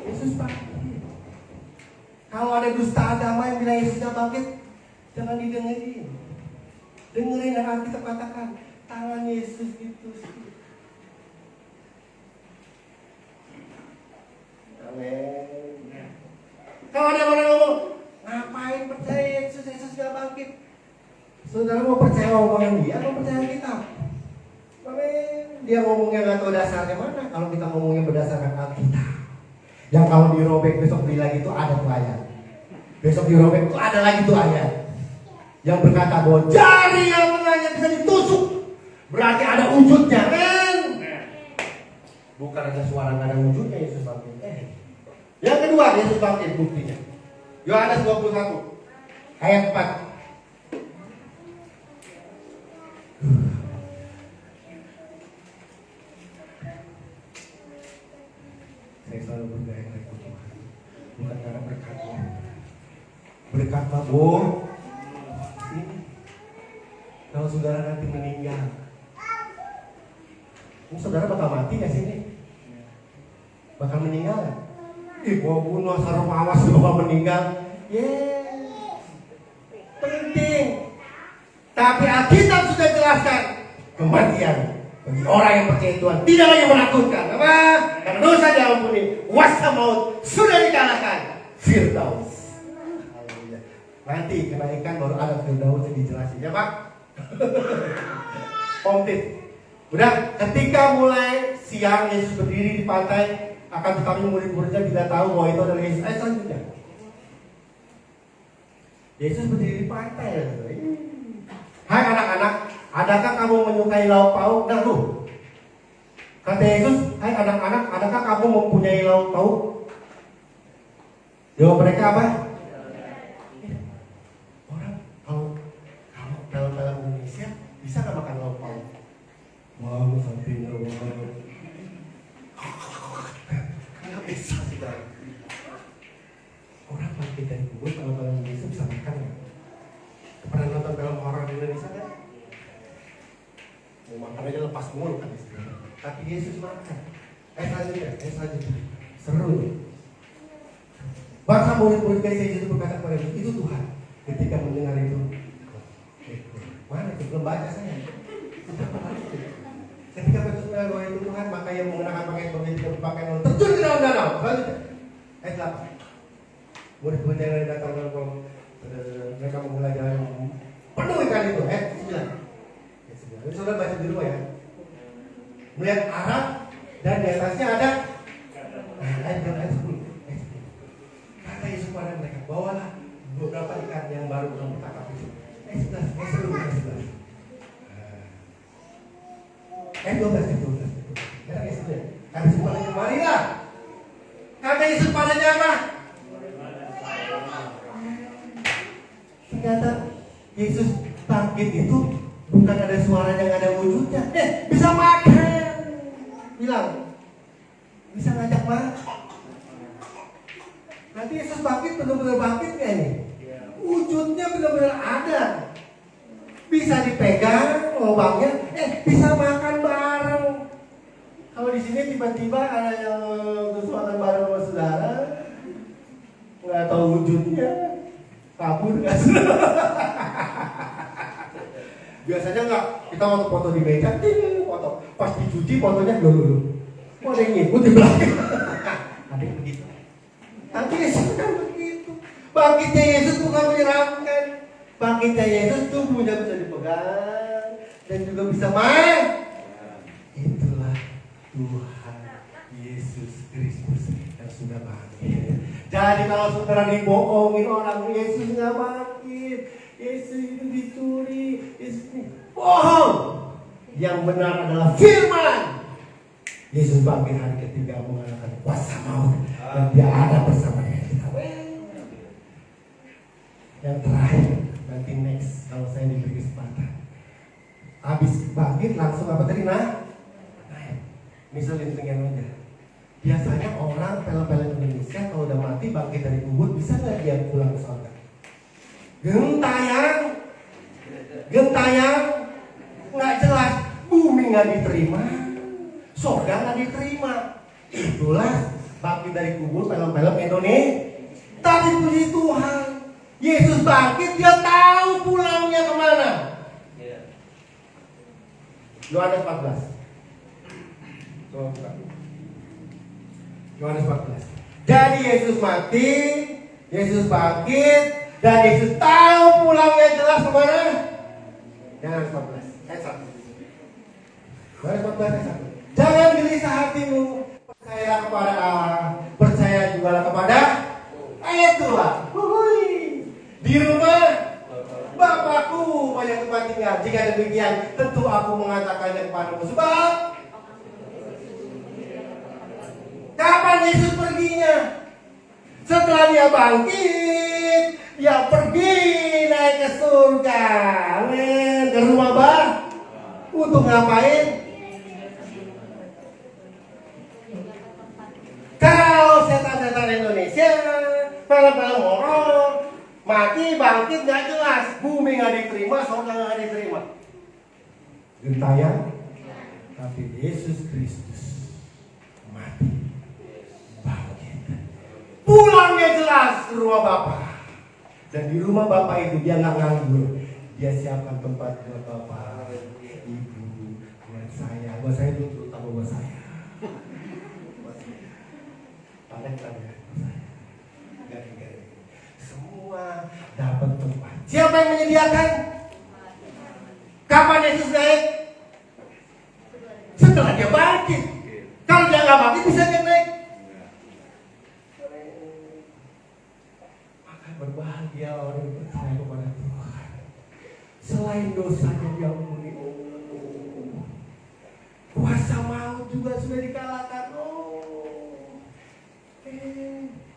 Yesus bangkit. Kalau ada dusta agama yang bilang Yesusnya bangkit, jangan didengerin. Dengerin yang Alkitab katakan, tangan Yesus ditusuk. Amin. Kalau ada orang ngomong, ngapain percaya Yesus gak bangkit? Saudara mau percaya omongan dia atau percaya Alkitab? Amin. Dia ngomongnya gak tahu dasarnya mana. Kalau kita ngomongnya berdasarkan Alkitab, yang kalau dirobek besok beli lagi itu ada tuh ayat. Besok dirobek itu ada lagi tuh ayat yang berkata bahwa jari yang tengahnya bisa ditusuk, berarti ada wujudnya, men. Bukan ada suara nggak ada wujudnya Yesus bangkit. Yang kedua Yesus bangkit buktinya. Yohanes 21 ayat 4. Saya selalu bergaya ikut Tuhan, bukan karena berkatnya. Berkatlah boh. Kalau saudara nanti meninggal, ini saudara bakal mati nggak sih ini? Bakal meninggal? Gua bunuh asal awas bahwa meninggal. Penting. Tapi Alkitab sudah jelaskan kematian bagi orang yang percaya Tuhan tidak lagi menakutkan. Apa? Karena dosa diampuni, kuasa maut sudah dikalahkan. Firdaus. Nanti kenaikan baru ada Firdaus yang dijelasin ya Pak. Komplit. Udah, ketika mulai siang Yesus berdiri di pantai, akan tetapi murid-muridnya tidak tahu bahwa itu adalah Yesus. Ayat selanjutnya. Yesus berdiri di pantai. Hai anak-anak, adakah kamu menyukai lauk pauk? Nah lu, kata Yesus, hai anak-anak, adakah kamu mempunyai lauk pauk? Jawab mereka apa? Orang kalau dalam Indonesia bisa nggak makan lauk pauk? Wow, sampingnya wow. Nggak bisa sih kan? Orang bangkit dari kubur kalau dalam Indonesia bisa makan nggak? Pernah nonton film horor di Indonesia kan? Mau makan aja lepas mulut kan istilah. Tapi Yesus makan. Selanjutnya. Seru nih. Bahkan murid-murid Yesus itu berkata kepada Yesus, itu Tuhan. Ketika mendengar itu, mana itu belum baca saya. Ketika Petrus mendengar bahwa itu Tuhan, maka ia mengenakan pakaian berbeda dengan pakaian lalu terjun ke dalam danau. Selanjutnya. Ayat 8. Murid-murid yang datang dalam mereka memulai jalan penuh ikan itu. Ayat 9. Ini saudara baca di rumah ya. Melihat arah dan di atasnya ada ayat 10. Kata Yesus kepada mereka, bawalah beberapa ikan yang baru kamu tangkap itu. Ayat 11. Ayat 12. Kata Yesus padanya, marilah. Kata Yesus padanya apa? Ternyata Yesus bangkit itu bukan ada suaranya, nggak ada wujudnya. Bisa makan. Bilang, bisa ngajak makan. Nanti Yesus bangkit benar-benar bangkit nggak nih? Wujudnya benar-benar ada. Bisa dipegang lubangnya, bisa makan bareng. Kalau di sini tiba-tiba ada yang bersuara bareng sama saudara, nggak tahu wujudnya, kabur nggak saudara? Biasanya nggak, kita waktu foto di meja, foto. Pas dicuci fotonya dulu. Kok ada yang ngikut di belakang? Ada yang begitu. Nanti Yesus kan begitu. Bangkitnya Yesus bukan menyeramkan. Bangkitnya Yesus tubuhnya bisa dipegang dan juga bisa main. Itulah Tuhan Yesus Kristus yang sudah bangkit. Jadi kalau saudara dibohongin orang, Yesus nggak bangkit, Yesus itu dicuri, Yesus ini bohong. Yang benar adalah firman. Yesus bangkit hari ketiga mengalahkan kuasa maut dan Dia ada bersama dengan kita. Yang terakhir, nanti next kalau saya diberi kesempatan. Habis bangkit langsung apa tadi naik. Misalnya dengan aja. Biasanya orang film-film Indonesia kalau udah mati bangkit dari kubur bisa nggak dia pulang ke surga? Gentayang, nggak jelas. Bumi nggak diterima, surga nggak diterima. Itulah bangkit dari kubur film-film Indonesia. Tapi puji Tuhan, Yesus bangkit, Dia tahu pulangnya kemana. Yohanes 14. Yohanes 14. Jadi Yesus mati, Yesus bangkit, dan Yesus tahu pulangnya jelas kemana. Yohanes 14 ayat 1. Yohanes 14 ayat 1. Jangan gelisah hatimu, percayalah kepada Allah, percaya juga kepada ayat 2. Di rumah Bapakku banyak tempat tinggal. Jika demikian, tentu aku mengatakannya kepadamu. Sebab kapan Yesus perginya? Setelah Dia bangkit, Dia pergi naik ke surga. Amin. Ke rumah Bapa. Untuk ngapain? Kalau setan-setan Indonesia, film-film horor, mati bangkit nggak jelas, bumi nggak diterima, surga nggak diterima. Gentayang, tapi Yesus Kristus mati, bangkit, pulangnya jelas ke rumah Bapa. Dan di rumah Bapa itu Dia nggak nganggur, Dia siapkan tempat buat Bapa, Ibu, buat saya itu terutama buat saya. Semua dapat tempat. Siapa yang menyediakan? Kapan Yesus naik? Setelah Dia bangkit. Kalau Dia nggak bangkit, bisa Dia naik. Maka berbahagia orang yang percaya kepada Tuhan. Selain dosanya diampuni, kuasa maut juga sudah dikalahkan.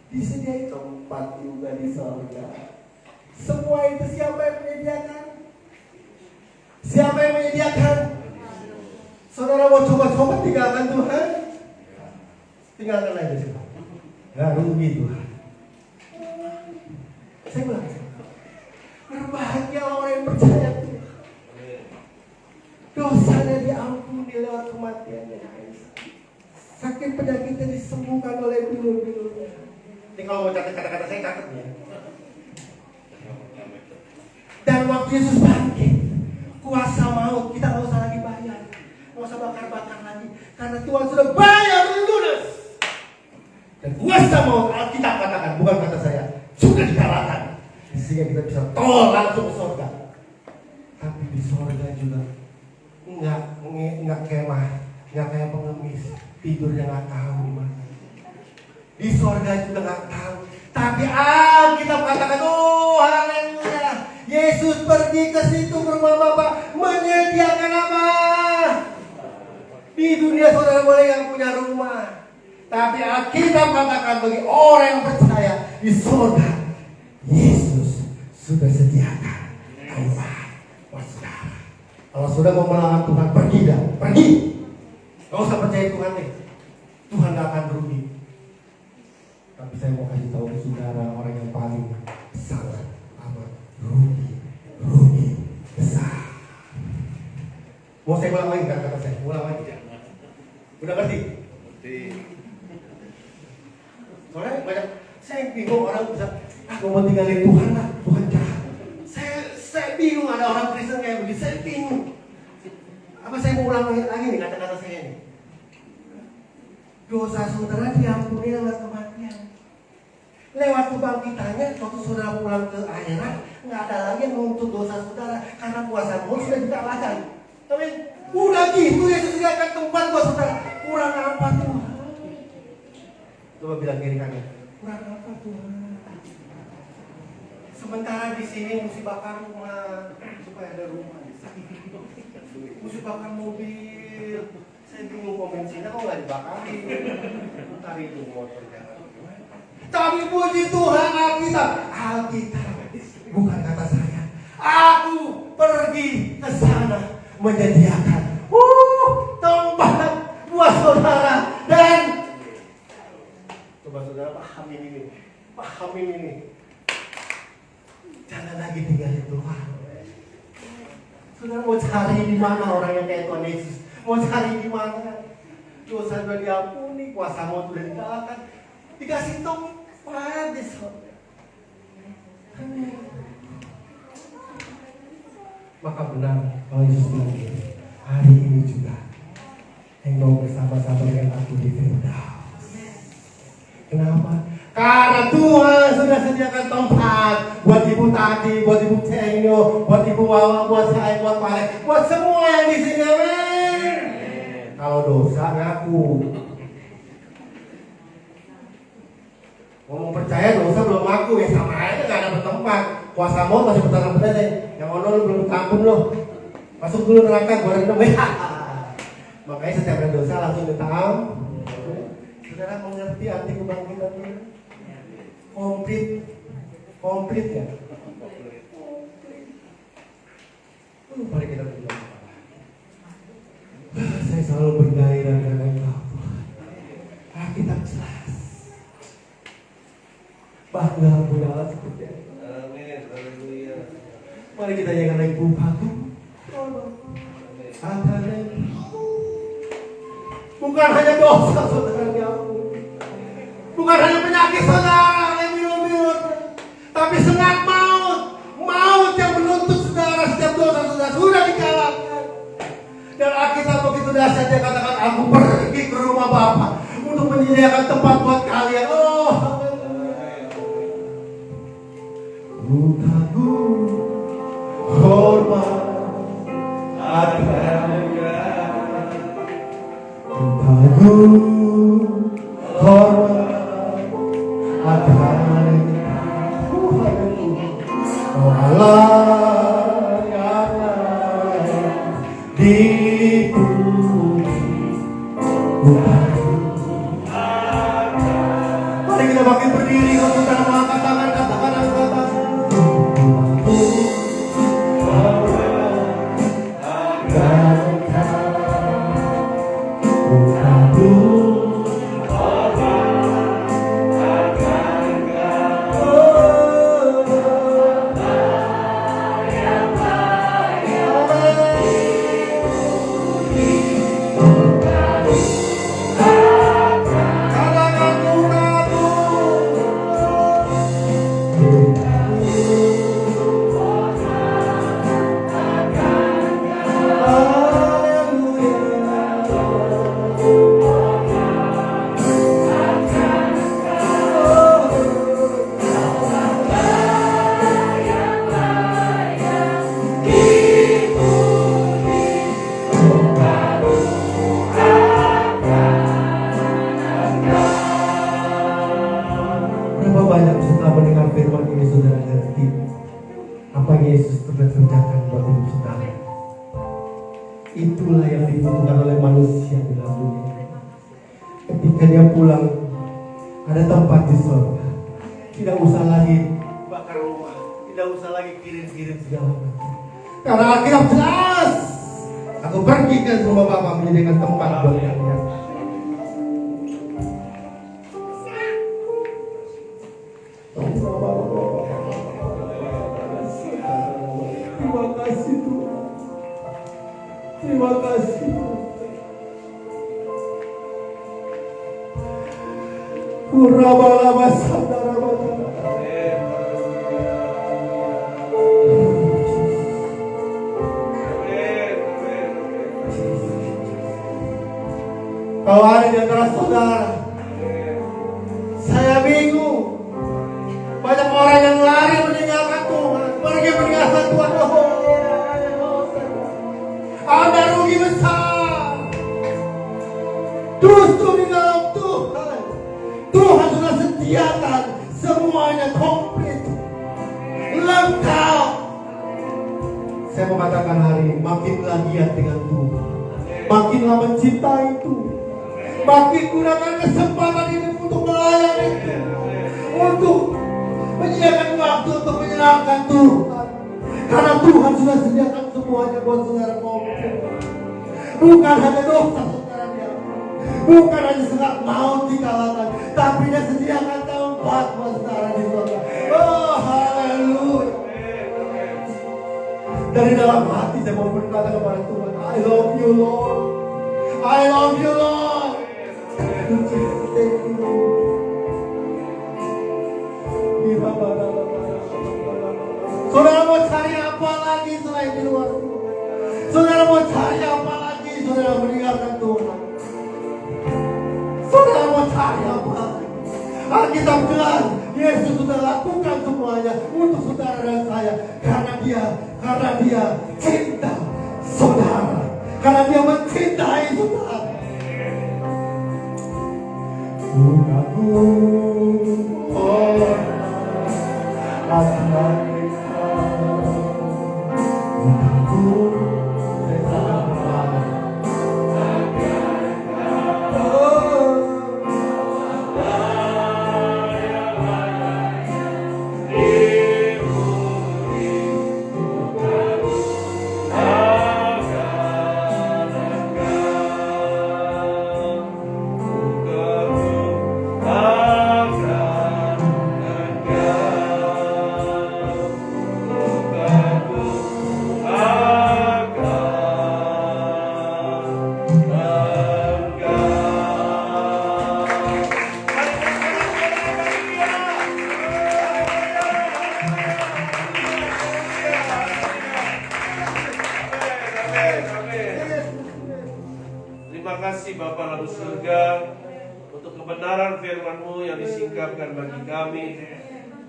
Disediakan tempat juga di surga. Semua itu siapa yang menyediakan? Siapa yang menyediakan? Saudara mau coba-coba tinggalkan Tuhan? Tinggalkan aja sih. Gak rugi Tuhan. Saya bilang, berbahagia orang yang percaya Tuhan. Dosanya diampuni lewat kematiannya. Sakit penyakitnya disembuhkan oleh bilur-bilurnya. Ini kalau mau catat kata-kata saya catat ya. Dan waktu Yesus bangkit, kuasa maut kita nggak usah lagi bayar, nggak usah bakar-bakar lagi, karena Tuhan sudah bayar lunas. Dan kuasa maut Alkitab katakan, bukan kata saya, sudah dikalahkan, sehingga kita bisa tol langsung ke surga. Tapi di surga juga nggak kemah, nggak kayak pengemis tidurnya nggak tahu di mana. Di surga juga nggak tahu. Tapi Alkitab katakan, oh haleluya, Yesus pergi ke situ ke rumah Bapa menyediakan apa? Di dunia saudara boleh yang punya rumah, tapi Alkitab katakan bagi orang yang percaya di surga, Yesus sudah sediakan Bye-bye. Buat saudara. Kalau sudah mau melawan Tuhan, pergi dah. Pergi. Gak usah percaya Tuhan deh. Tuhan gak akan rugi. Tapi saya mau kasih tahu ke saudara orang yang paling sangat amat rugi besar. Mau saya ulang lagi kata saya? Ulang lagi. Udah ngerti? Ngerti. Soalnya banyak, saya bingung orang bisa mau tinggalin Tuhan lah, Tuhan jahat. Saya bingung ada orang Kristen kayak begitu, saya bingung. Apa saya mau ulang lagi nih kata-kata saya ini? Dosa saudara diampuni lewat kematian. Lewat kebangkitannya, waktu saudara pulang ke akhirat, nggak ada lagi yang menuntut dosa saudara karena kuasa maut sudah dikalahkan. Tapi udah gitu ya, sediakan tempat buat saudara. Kurang apa Tuhan? Coba bilang kiri kanan. Kurang apa Tuhan? Sementara di sini mesti bakar rumah supaya ada rumah. Mesti bakar mobil. Saya bingung kok bensinnya kok nggak dibakarin. Tadi itu motor jalan. Tapi puji Tuhan Alkitab bukan kata saya. Aku pergi ke sana menyediakan tempat buat saudara dan coba saudara pahamin ini. Jangan lagi tinggalin Tuhan. Saudara mau cari di mana orang yang kayak Tuhan Yesus? Mau cari di mana? Dosa sudah diampuni, kuasa maut sudah dikalahkan, dikasih tempat di sorga. Maka benar kalau Yesus bilang hari ini juga yang mau bersama-sama dengan aku di Firdaus. Kenapa? Karena Tuhan sudah sediakan tempat buat Ibu Tati, buat Ibu Cenyo, buat Ibu Wawa, buat saya, buat Pak, buat semua yang di sini. Amin. Kalau dosa ngaku. Ngomong percaya dosa belum ngaku ya sama aja nggak ada tempat. Kuasa maut masih bertahan deh. Yang ono lu belum tampun loh. Masuk dulu neraka gua rendam ya. Makanya setiap ada dosa langsung ditaam. Saudara mengerti arti kebangkitan ini? Komplit ya. Mari kita berdoa. Saya selalu bergairah dengan Engkau. Alkitab jelas. Bangga punya Allah seperti itu. Amin. Haleluya. Mari kita jangan naik bupatu. Bukan hanya dosa saudara diampuni. Bukan hanya penyakit saudara yang minum-minum, tapi sengat maut yang menuntut saudara setiap dosa saudara sudah dikalahkan. Dan Alkitab begitu dahsyat dia katakan, aku pergi ke rumah Bapa untuk menyediakan tempat buat kalian. Oh, kagum, hormat, kagum, hormat. Oh Allah yang dipuji. Mari kita makin berdiri untuk mengangkat tangan, katakan kata. Itulah yang dibutuhkan oleh manusia di dalam dunia. Ketika dia pulang, ada tempat di surga. Tidak usah lagi bakar rumah, tidak usah lagi kirim-kirim segala macam. Karena Alkitab jelas, aku pergi ke rumah Bapa menjadikan tempat buat kalian. Terima kasih Tuhan. Terima kasih. Kuraba-laba sadara-bata. Kalau ada di antara saudara, saya bingung. Banyak orang yang lari meninggalkan Tuhan, pergi meninggalkan Tuhan. Anda rugi besar. Justru di dalam Tuhan, Tuhan sudah sediakan semuanya komplit, lengkap. Saya mau katakan hari ini, makinlah giat dengan Tuhan, makinlah mencintai Tuhan, makin gunakan kesempatan ini untuk melayani Tuhan, untuk menyediakan waktu untuk menyenangkan Tuhan. Karena Tuhan sudah sediakan semuanya buat saudara komplit. Bukan hanya dosa saudara, bukan hanya segala maut dikalahkan, tapi Dia sediakan tempat buat saudara di surga. Oh, haleluya. Dari dalam hati saya mau berkata kepada Tuhan, I love you Lord, I love you Lord. Thank you Lord. Saudara mau cari apa lagi selain di luar Tuhan? Saudara mau cari apa lagi? Saudara meninggalkan Tuhan. Saudara mau cari apa lagi? Alkitab jelas, Yesus sudah lakukan semuanya untuk saudara dan saya. Karena dia cinta saudara. Karena Dia mencintai saudara.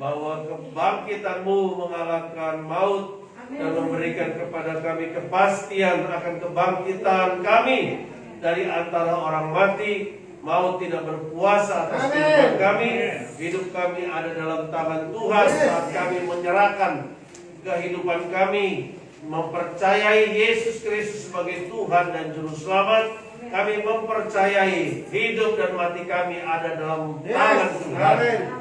Bahwa kebangkitan-Mu mengalahkan maut dan memberikan kepada kami kepastian akan kebangkitan kami dari antara orang mati. Maut tidak berkuasa atas kehidupan kami. Hidup kami ada dalam tangan Tuhan saat kami menyerahkan kehidupan kami, mempercayai Yesus Kristus sebagai Tuhan dan Juru Selamat. Kami mempercayai hidup dan mati kami ada dalam tangan Tuhan.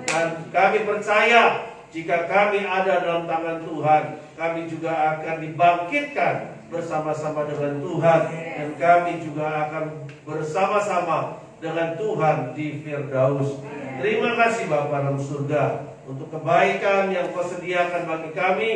Dan kami percaya jika kami ada dalam tangan Tuhan, kami juga akan dibangkitkan bersama-sama dengan Tuhan. Dan kami juga akan bersama-sama dengan Tuhan di Firdaus. Terima kasih Bapa dalam surga untuk kebaikan yang Kau sediakan bagi kami.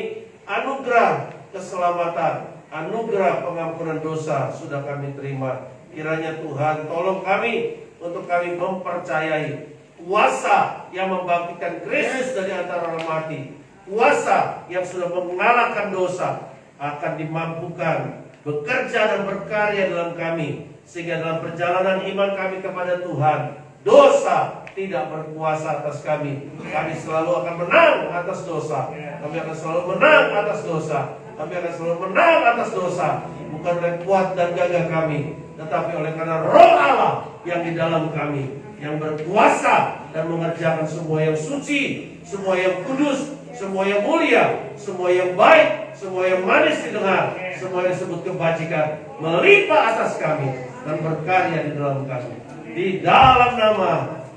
Anugerah keselamatan, anugerah pengampunan dosa sudah kami terima. Kiranya Tuhan tolong kami untuk kami mempercayai kuasa yang membangkitkan Kristus dari antara orang mati. Kuasa yang sudah mengalahkan dosa akan dimampukan bekerja dan berkarya dalam kami. Sehingga dalam perjalanan iman kami kepada Tuhan, dosa tidak berkuasa atas kami. Kami selalu akan menang atas dosa. Kami akan selalu menang atas dosa. Kami akan selalu menang atas dosa. Bukan oleh kuat dan gagah kami, tetapi oleh karena Roh Allah yang di dalam kami, yang berkuasa dan mengerjakan semua yang suci, semua yang kudus, semua yang mulia, semua yang baik, semua yang manis didengar, semua yang disebut kebajikan melimpah atas kami dan berkarya di dalam kami. Di dalam nama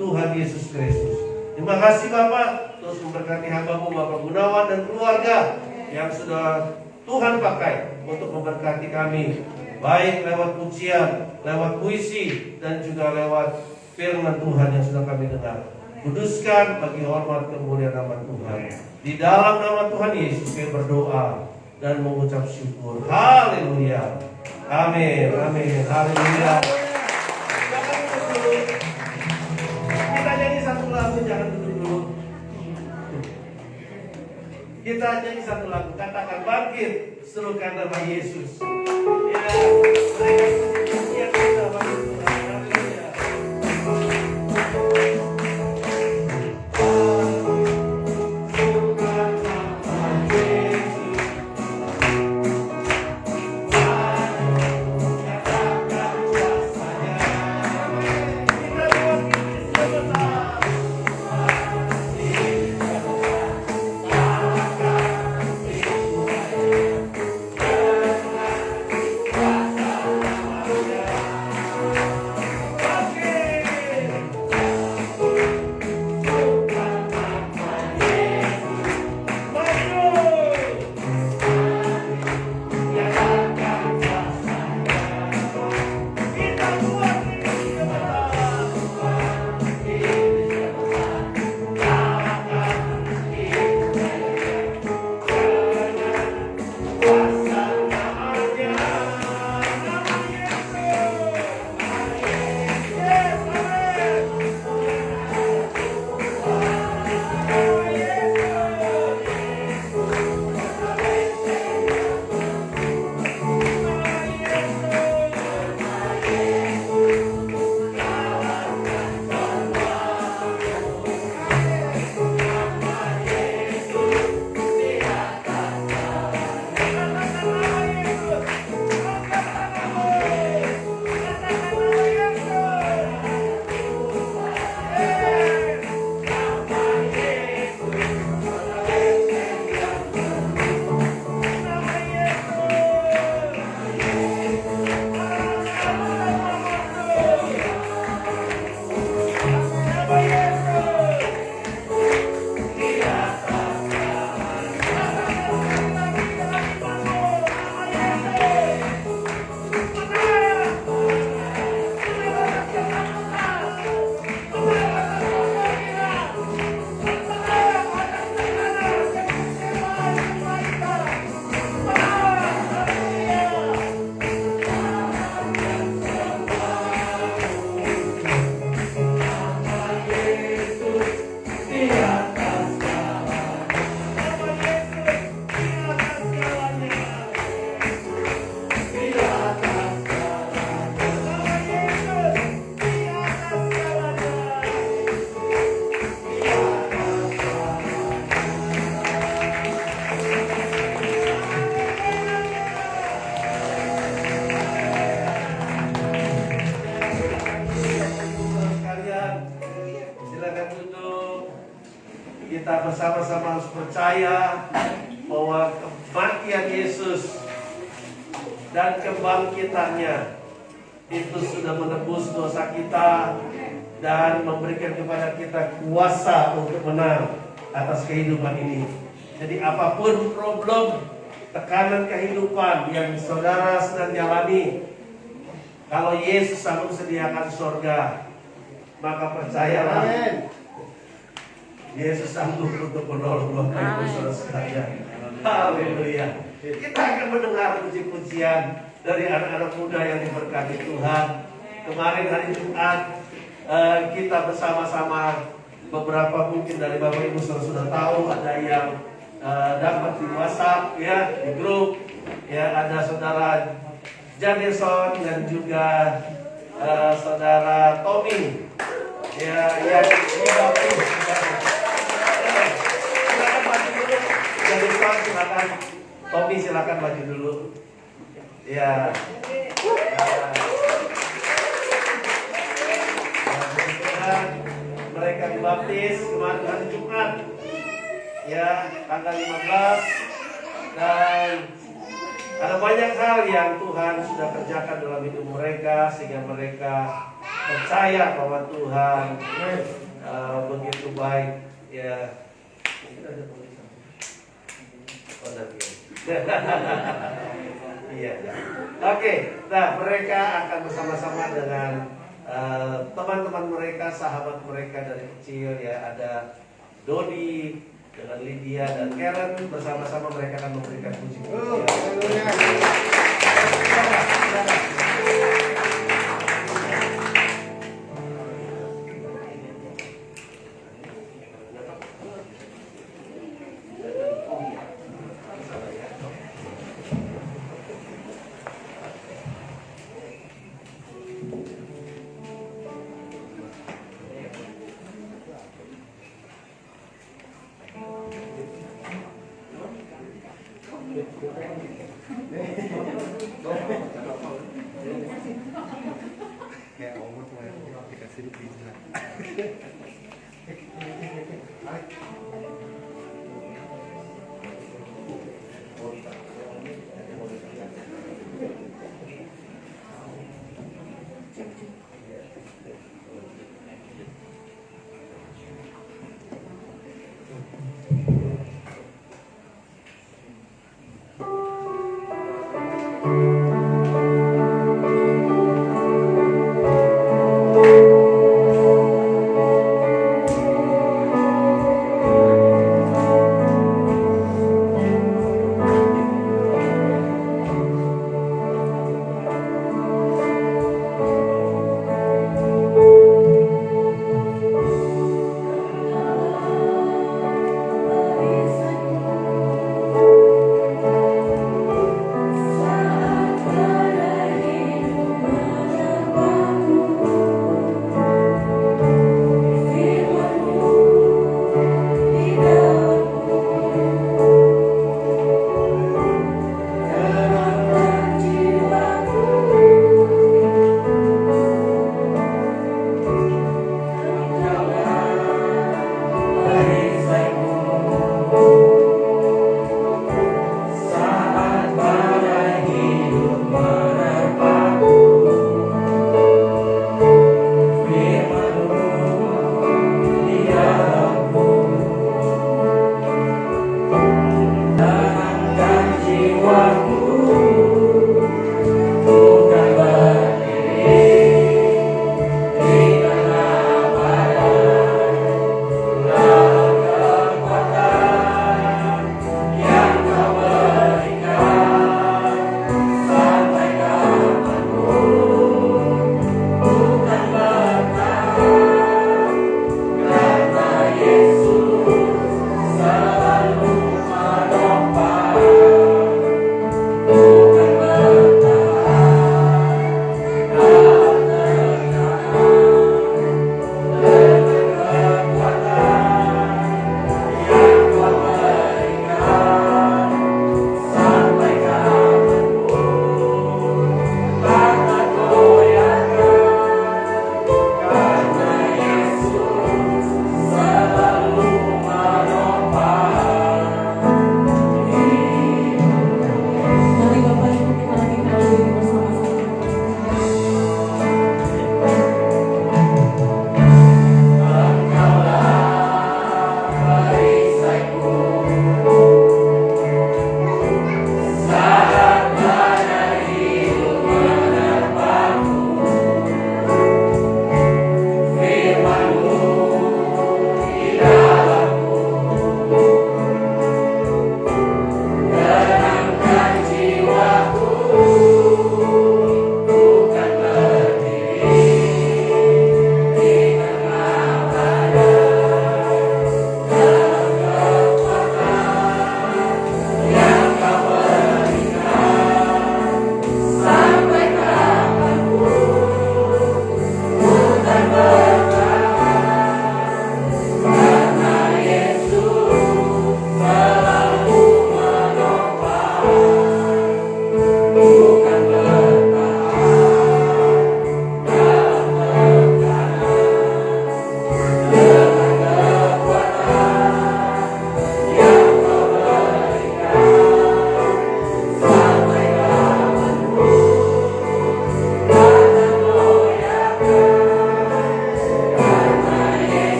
Tuhan Yesus Kristus. Terima kasih Bapak, terus memberkati hamba-Mu Bapak Gunawan dan keluarga yang sudah Tuhan pakai untuk memberkati kami, baik lewat pujian, lewat puisi, dan juga lewat firman Tuhan yang sudah kami dengar. Kuduskan bagi hormat kemuliaan nama Tuhan. Di dalam nama Tuhan Yesus kami berdoa dan mengucap syukur. Haleluya. Amin. Amin. Haleluya. Jangan duduk dulu. Kita nyanyi satu lagu, jangan duduk dulu. Kita nyanyi satu lagu, katakan bangkit, serukan nama Yesus. Ya, mereka yang kita bangkit. Haleluya. Kita bersama-sama harus percaya bahwa kematian Yesus dan kebangkitannya itu sudah menebus dosa kita dan memberikan kepada kita kuasa untuk menang atas kehidupan ini. Jadi apapun problem, tekanan kehidupan yang saudara sedang jalani, kalau Yesus sanggup sediakan surga, maka percayalah Yesus sanggup untuk menolong Bapak Ibu Saudara sekalian. Haleluya. Kita akan mendengar puji-pujian dari anak-anak muda yang diberkati Tuhan. Kemarin hari Jumat kita bersama-sama, beberapa mungkin dari Bapak Ibu sudah tahu, ada yang dapat di WhatsApp ya, di grup ya, ada saudara Janeson dan juga saudara Tommy ya, yang dibaptis. Silakan maju dulu, Janeson silakan, Tommy silakan maju dulu ya. Mereka dibaptis kemarin hari Jumat ya, tanggal 15, dan ada banyak hal yang Tuhan sudah kerjakan dalam hidup mereka sehingga mereka percaya bahwa Tuhan begitu baik ya. Iya. Oke, nah mereka akan bersama-sama dengan teman-teman mereka, sahabat mereka dari kecil ya, ada Dodi dengan Lydia dan Karen, bersama-sama mereka akan memberikan puji-pujian. Kayak omot dikasih lebih.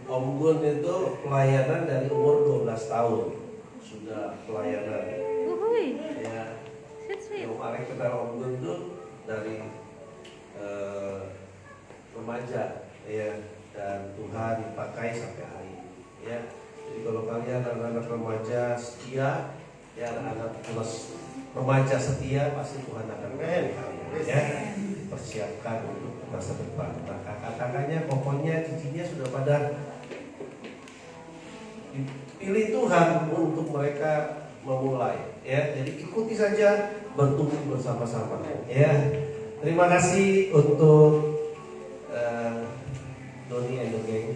Om Gun itu pelayanan dari umur 12 tahun sudah pelayanan. Uhuy. Ya, Sweet. yang paling kenal Om Gun itu dari remaja, ya, dan Tuhan dipakai sampai hari ini. Ya, jadi kalau kalian anak-anak remaja setia, ya anak-anak remaja setia, pasti Tuhan akan pakai kalian. Ya, persiapkan untuk masa depan. Nah, kakak-kakaknya, pokoknya cicinya sudah pada dipilih Tuhan untuk mereka memulai. Ya, jadi ikuti saja, bertumbuh bersama-sama. Ya, terima kasih untuk Doni and the gang.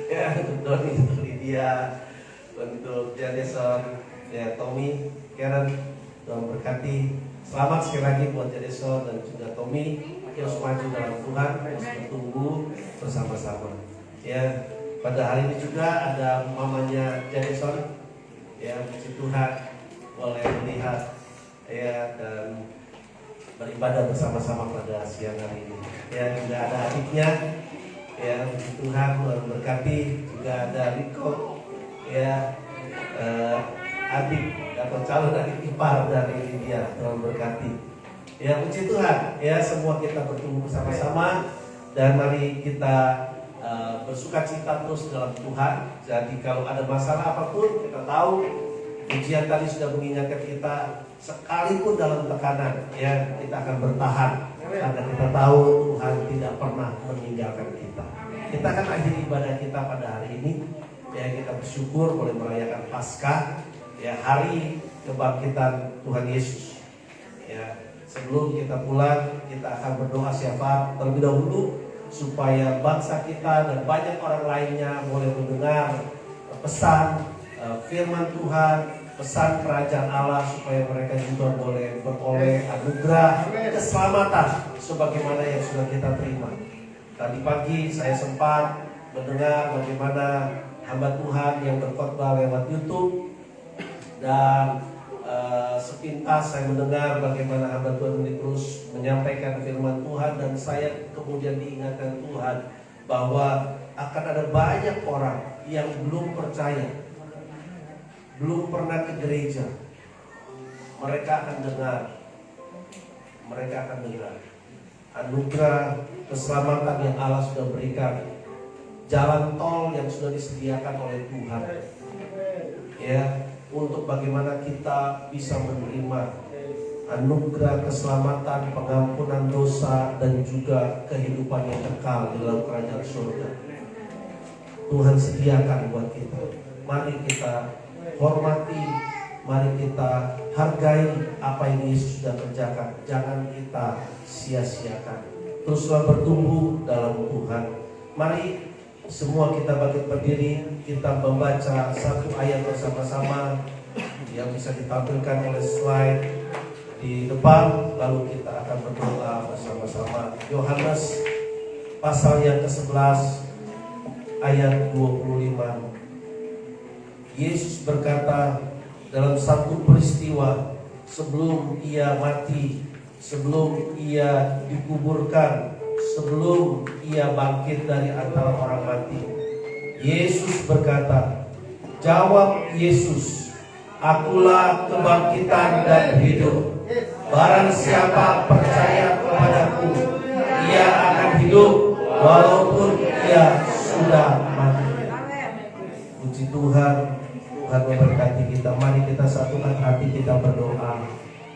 Ya, untuk Doni, untuk Lydia, untuk Jadeson, ya Tommy, Karen, Tuhan berkati. Selamat sekali lagi buat Jadeson dan juga Tommy. Terus maju dalam Tuhan, terus bertumbuh bersama-sama. Ya, pada hari ini juga ada mamanya Jadeson. Ya, puji Tuhan boleh melihat ya dan beribadah bersama-sama pada siang hari ini. Ya, juga ada adiknya, ya puji Tuhan berkati. Juga ada Riko, ya adik atau calon adik ipar dari Lydia, Tuhan berkati. Ya puji Tuhan, ya semua kita bertumbuh bersama-sama dan mari kita bersukacita terus dalam Tuhan. Jadi kalau ada masalah apapun, kita tahu ujian tadi sudah mengingatkan kita, sekalipun dalam tekanan, ya kita akan bertahan karena kita tahu Tuhan tidak pernah meninggalkan kita. Kita akan akhiri ibadah kita pada hari ini. Ya, kita bersyukur boleh merayakan Paskah, ya hari kebangkitan Tuhan Yesus. Ya, sebelum kita pulang, kita akan berdoa syafaat terlebih dahulu supaya bangsa kita dan banyak orang lainnya boleh mendengar pesan firman Tuhan, pesan kerajaan Allah, supaya mereka juga boleh beroleh anugerah keselamatan sebagaimana yang sudah kita terima. Tadi pagi saya sempat mendengar bagaimana hamba Tuhan yang berkhotbah lewat YouTube, dan sepintas saya mendengar bagaimana hamba Tuhan ini terus menyampaikan firman Tuhan, dan saya kemudian diingatkan Tuhan bahwa akan ada banyak orang yang belum percaya, belum pernah ke gereja. Mereka akan dengar anugerah keselamatan yang Allah sudah berikan, jalan tol yang sudah disediakan oleh Tuhan, ya, untuk bagaimana kita bisa menerima anugerah keselamatan, pengampunan dosa, dan juga kehidupan yang kekal di dalam kerajaan surga. Tuhan sediakan buat kita. Mari kita hormati, mari kita hargai apa yang Yesus sudah kerjakan. Jangan kita sia-siakan. Teruslah bertumbuh dalam Tuhan. Mari semua kita bangkit berdiri, kita membaca satu ayat bersama-sama yang bisa ditampilkan oleh slide di depan, lalu kita akan berdoa bersama-sama. Yohanes pasal yang ke-11 ayat 25. Yesus berkata dalam satu peristiwa sebelum ia mati, sebelum ia dikuburkan, sebelum ia bangkit dari antara orang mati. Yesus berkata, jawab Yesus, akulah kebangkitan dan hidup. Barang siapa percaya kepadaku, ia akan hidup walaupun ia sudah mati. Puji Tuhan, Tuhan memberkati kita. Mari kita satukan hati, kita berdoa.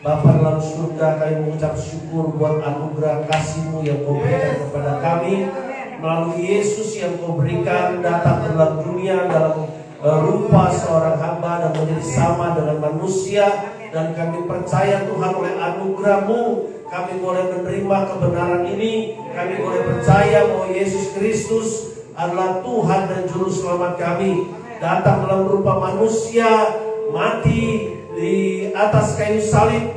Bapa dalam surga, kami mengucap syukur buat anugerah kasih-Mu yang Kau berikan kepada kami melalui Yesus yang Kau berikan datang ke dalam dunia dalam rupa seorang hamba dan menjadi sama dengan manusia. Dan kami percaya Tuhan, oleh anugerah-Mu kami boleh menerima kebenaran ini. Kami boleh percaya bahwa Yesus Kristus adalah Tuhan dan Juru Selamat kami, datang dalam rupa manusia, mati di atas kayu salib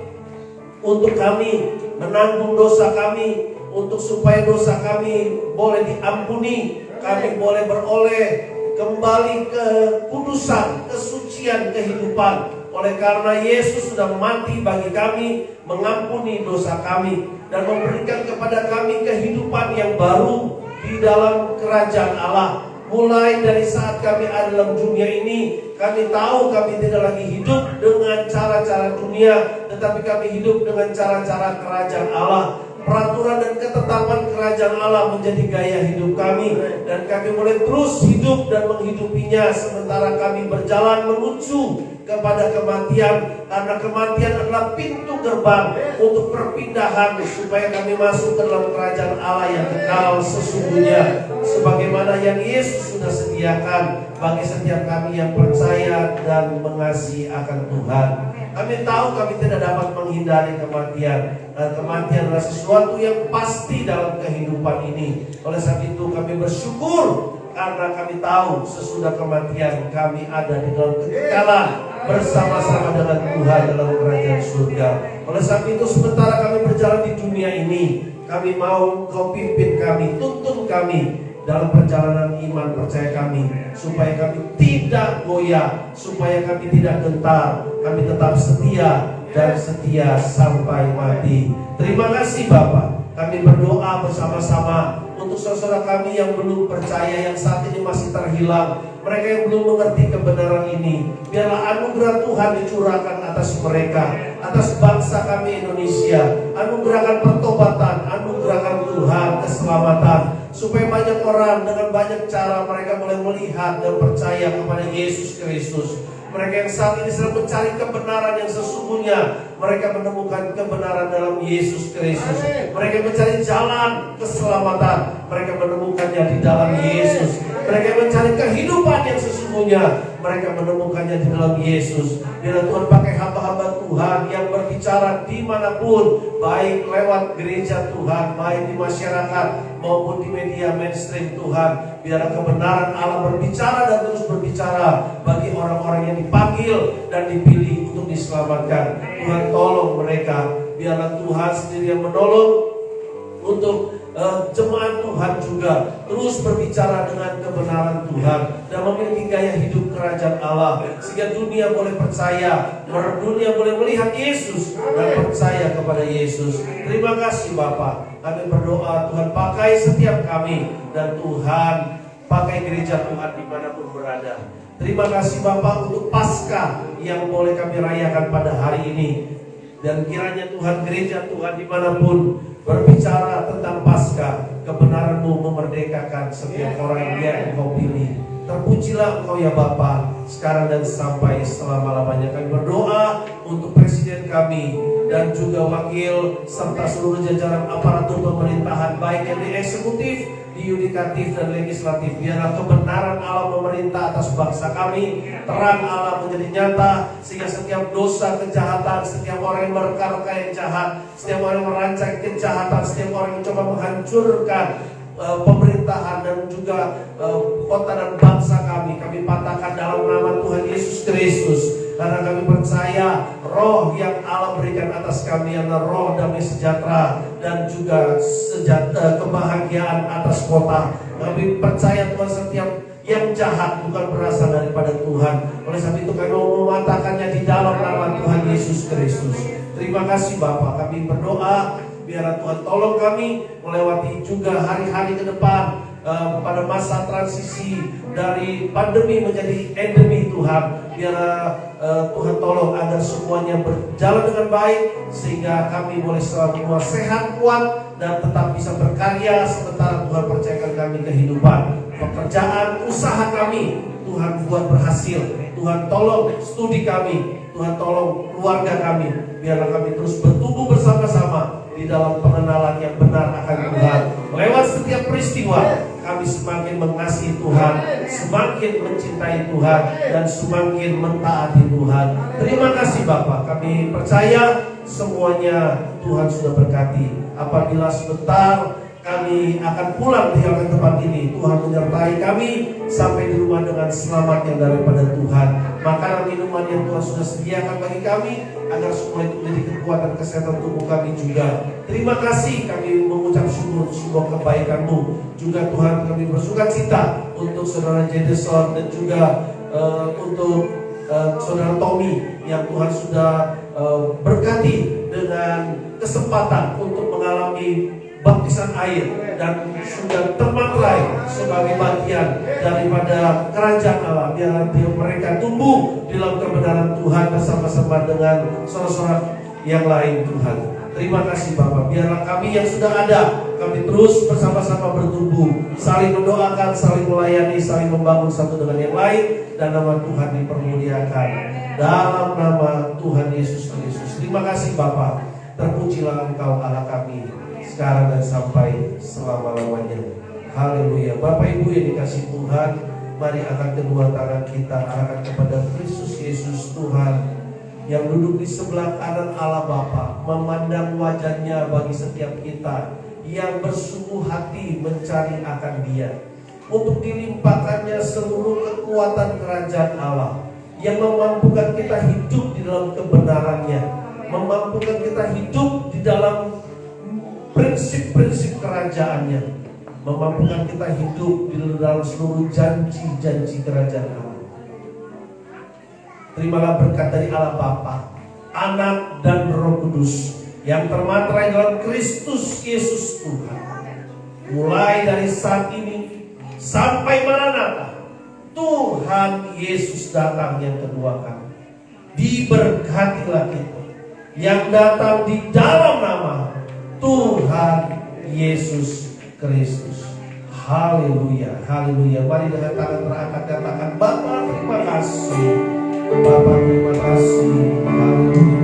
untuk kami, menanggung dosa kami, untuk supaya dosa kami boleh diampuni, kami boleh beroleh kembali ke kudusan, kesucian, kehidupan Oleh karena Yesus sudah mati bagi kami, mengampuni dosa kami, dan memberikan kepada kami kehidupan yang baru di dalam kerajaan Allah. Mulai dari saat kami ada dalam dunia ini, kami tahu kami tidak lagi hidup dengan cara-cara dunia, tetapi kami hidup dengan cara-cara kerajaan Allah. Peraturan dan ketetapan kerajaan Allah menjadi gaya hidup kami, dan kami boleh terus hidup dan menghidupinya sementara kami berjalan menuju kepada kematian, karena kematian adalah pintu gerbang untuk perpindahan supaya kami masuk ke dalam kerajaan Allah yang kekal sesungguhnya, sebagaimana yang Yesus sudah sediakan bagi setiap kami yang percaya dan mengasihi akan Tuhan. Kami tahu kami tidak dapat menghindari kematian. Kematian adalah sesuatu yang pasti dalam kehidupan ini. Oleh sebab itu kami bersyukur karena kami tahu sesudah kematian kami ada di dalam kekekalan bersama-sama dengan Tuhan dalam kerajaan surga. Oleh sebab itu sementara kami berjalan di dunia ini, kami mau Kau pimpin kami, tuntun kami dalam perjalanan iman percaya kami, supaya kami tidak goyah, supaya kami tidak gentar, kami tetap setia dan setia sampai mati. Terima kasih Bapa. Kami berdoa bersama-sama untuk saudara kami yang belum percaya, yang saat ini masih terhilang, mereka yang belum mengerti kebenaran ini. Biarlah anugerah Tuhan dicurahkan atas mereka, atas bangsa kami Indonesia. Anugerahkan pertobatan, anugerahkan Tuhan keselamatan, supaya banyak orang dengan banyak cara mereka boleh melihat dan percaya kepada Yesus Kristus. Mereka yang saat ini sedang mencari kebenaran yang sesungguhnya, mereka menemukan kebenaran dalam Yesus Kristus. Mereka mencari jalan keselamatan, mereka menemukannya di dalam Yesus. Mereka mencari kehidupan yang sesungguhnya, mereka menemukannya di dalam Yesus. Biarlah Tuhan pakai hamba-hamba Tuhan yang berbicara dimanapun, baik lewat gereja Tuhan, baik di masyarakat maupun di media mainstream Tuhan. Biarlah kebenaran Allah berbicara dan terus berbicara bagi orang-orang yang dipanggil dan dipilih untuk diselamatkan. Tuhan tolong mereka. Biarlah Tuhan sendiri yang menolong untuk jemaat Tuhan juga terus berbicara dengan kebenaran Tuhan dan memiliki gaya hidup kerajaan Allah, sehingga dunia boleh percaya, dunia boleh melihat Yesus dan percaya kepada Yesus. Terima kasih Bapa. Kami berdoa Tuhan pakai setiap kami, dan Tuhan pakai gereja Tuhan dimanapun berada. Terima kasih Bapa untuk Paskah yang boleh kami rayakan pada hari ini. Dan kiranya Tuhan gereja Tuhan dimanapun berbicara tentang Paskah, kebenaran-Mu memerdekakan setiap orang yang Engkau pilih. Terpujilah Engkau ya Bapa, sekarang dan sampai selama-lamanya. Kami berdoa untuk presiden kami dan juga wakil serta seluruh jajaran aparatur pemerintahan, baik yang di eksekutif, di yudikatif dan legislatif. Biarlah kebenaran Allah memerintah atas bangsa kami, terang Allah menjadi nyata, sehingga setiap dosa, kejahatan, setiap orang yang mereka-reka yang jahat, setiap orang yang merancang kejahatan, setiap orang yang mencoba menghancurkan pemerintahan dan juga kota dan bangsa kami patahkan dalam nama Tuhan Yesus Kristus. Karena kami percaya roh yang Allah berikan atas kami adalah roh damai sejahtera dan juga kebahagiaan atas kota. Kami percaya Tuhan setiap yang jahat bukan berasal daripada Tuhan. Oleh sebab itu kami mau mematahkannya di dalam nama Tuhan Yesus Kristus. Terima kasih Bapa. Kami berdoa biarlah Tuhan tolong kami melewati juga hari-hari ke depan pada masa transisi dari pandemi menjadi endemi Tuhan. Biarlah Tuhan tolong agar semuanya berjalan dengan baik, sehingga kami boleh selalu sehat, kuat, dan tetap bisa berkarya sementara Tuhan percayakan kami kehidupan. Pekerjaan, usaha kami Tuhan buat berhasil. Tuhan tolong studi kami, Tuhan tolong keluarga kami. Biarlah kami terus bertumbuh bersama-sama di dalam pengenalan yang benar akan Tuhan. Lewat setiap peristiwa kami semakin mengasihi Tuhan, semakin mencintai Tuhan, dan semakin mentaati Tuhan. Terima kasih Bapa. Kami percaya semuanya Tuhan sudah berkati. Apabila sebentar kami akan pulang tinggalkan tempat ini, Tuhan menyertai kami sampai di rumah dengan selamat yang daripada Tuhan. Makanan minuman yang Tuhan sudah sediakan bagi kami, agar semua itu menjadi kekuatan kesehatan tubuh kami juga. Terima kasih, kami mengucap syukur semua kebaikan-Mu. Juga Tuhan kami bersuka cita untuk saudara Jedeson dan juga untuk Saudara Tommy yang Tuhan sudah berkati dengan kesempatan untuk mengalami baptisan air dan sudah termatrai sebagai bagian daripada kerajaan Allah. Biarlah mereka tumbuh di dalam kebenaran Tuhan bersama-sama dengan saudara-saudara yang lain Tuhan. Terima kasih Bapak. Biarlah kami yang sudah ada, kami terus bersama-sama bertumbuh, saling mendoakan, saling melayani, saling membangun satu dengan yang lain, dan nama Tuhan dipermuliakan dalam nama Tuhan Yesus Kristus. Terima kasih Bapak. Terpujilah Engkau Allah kami sekarang dan sampai selama-lamanya. Haleluya. Bapak Ibu yang dikasih Tuhan, mari angkat kedua tangan kita, arahkan kepada Kristus Yesus Tuhan yang duduk di sebelah kanan Allah Bapa, memandang wajahnya bagi setiap kita yang bersungguh hati mencari akan Dia, untuk dilimpahkannya seluruh kekuatan kerajaan Allah yang memampukan kita hidup di dalam kebenarannya, memampukan kita hidup di dalam prinsip-prinsip kerajaannya, memampukan kita hidup di dalam seluruh janji-janji kerajaan Allah. Terimalah berkat dari Allah Bapa, Anak dan Roh Kudus yang termaterai dalam Kristus Yesus Tuhan, mulai dari saat ini sampai Maranatha, Tuhan Yesus datang yang kedua kali. Diberkatilah kita yang datang di dalam nama Tuhan Yesus Kristus. Haleluya, haleluya. Mari dengan tangan terangkat katakan, Bapa terima kasih, Bapa terima kasih. Haleluya.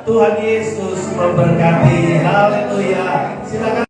Tuhan Yesus memberkati.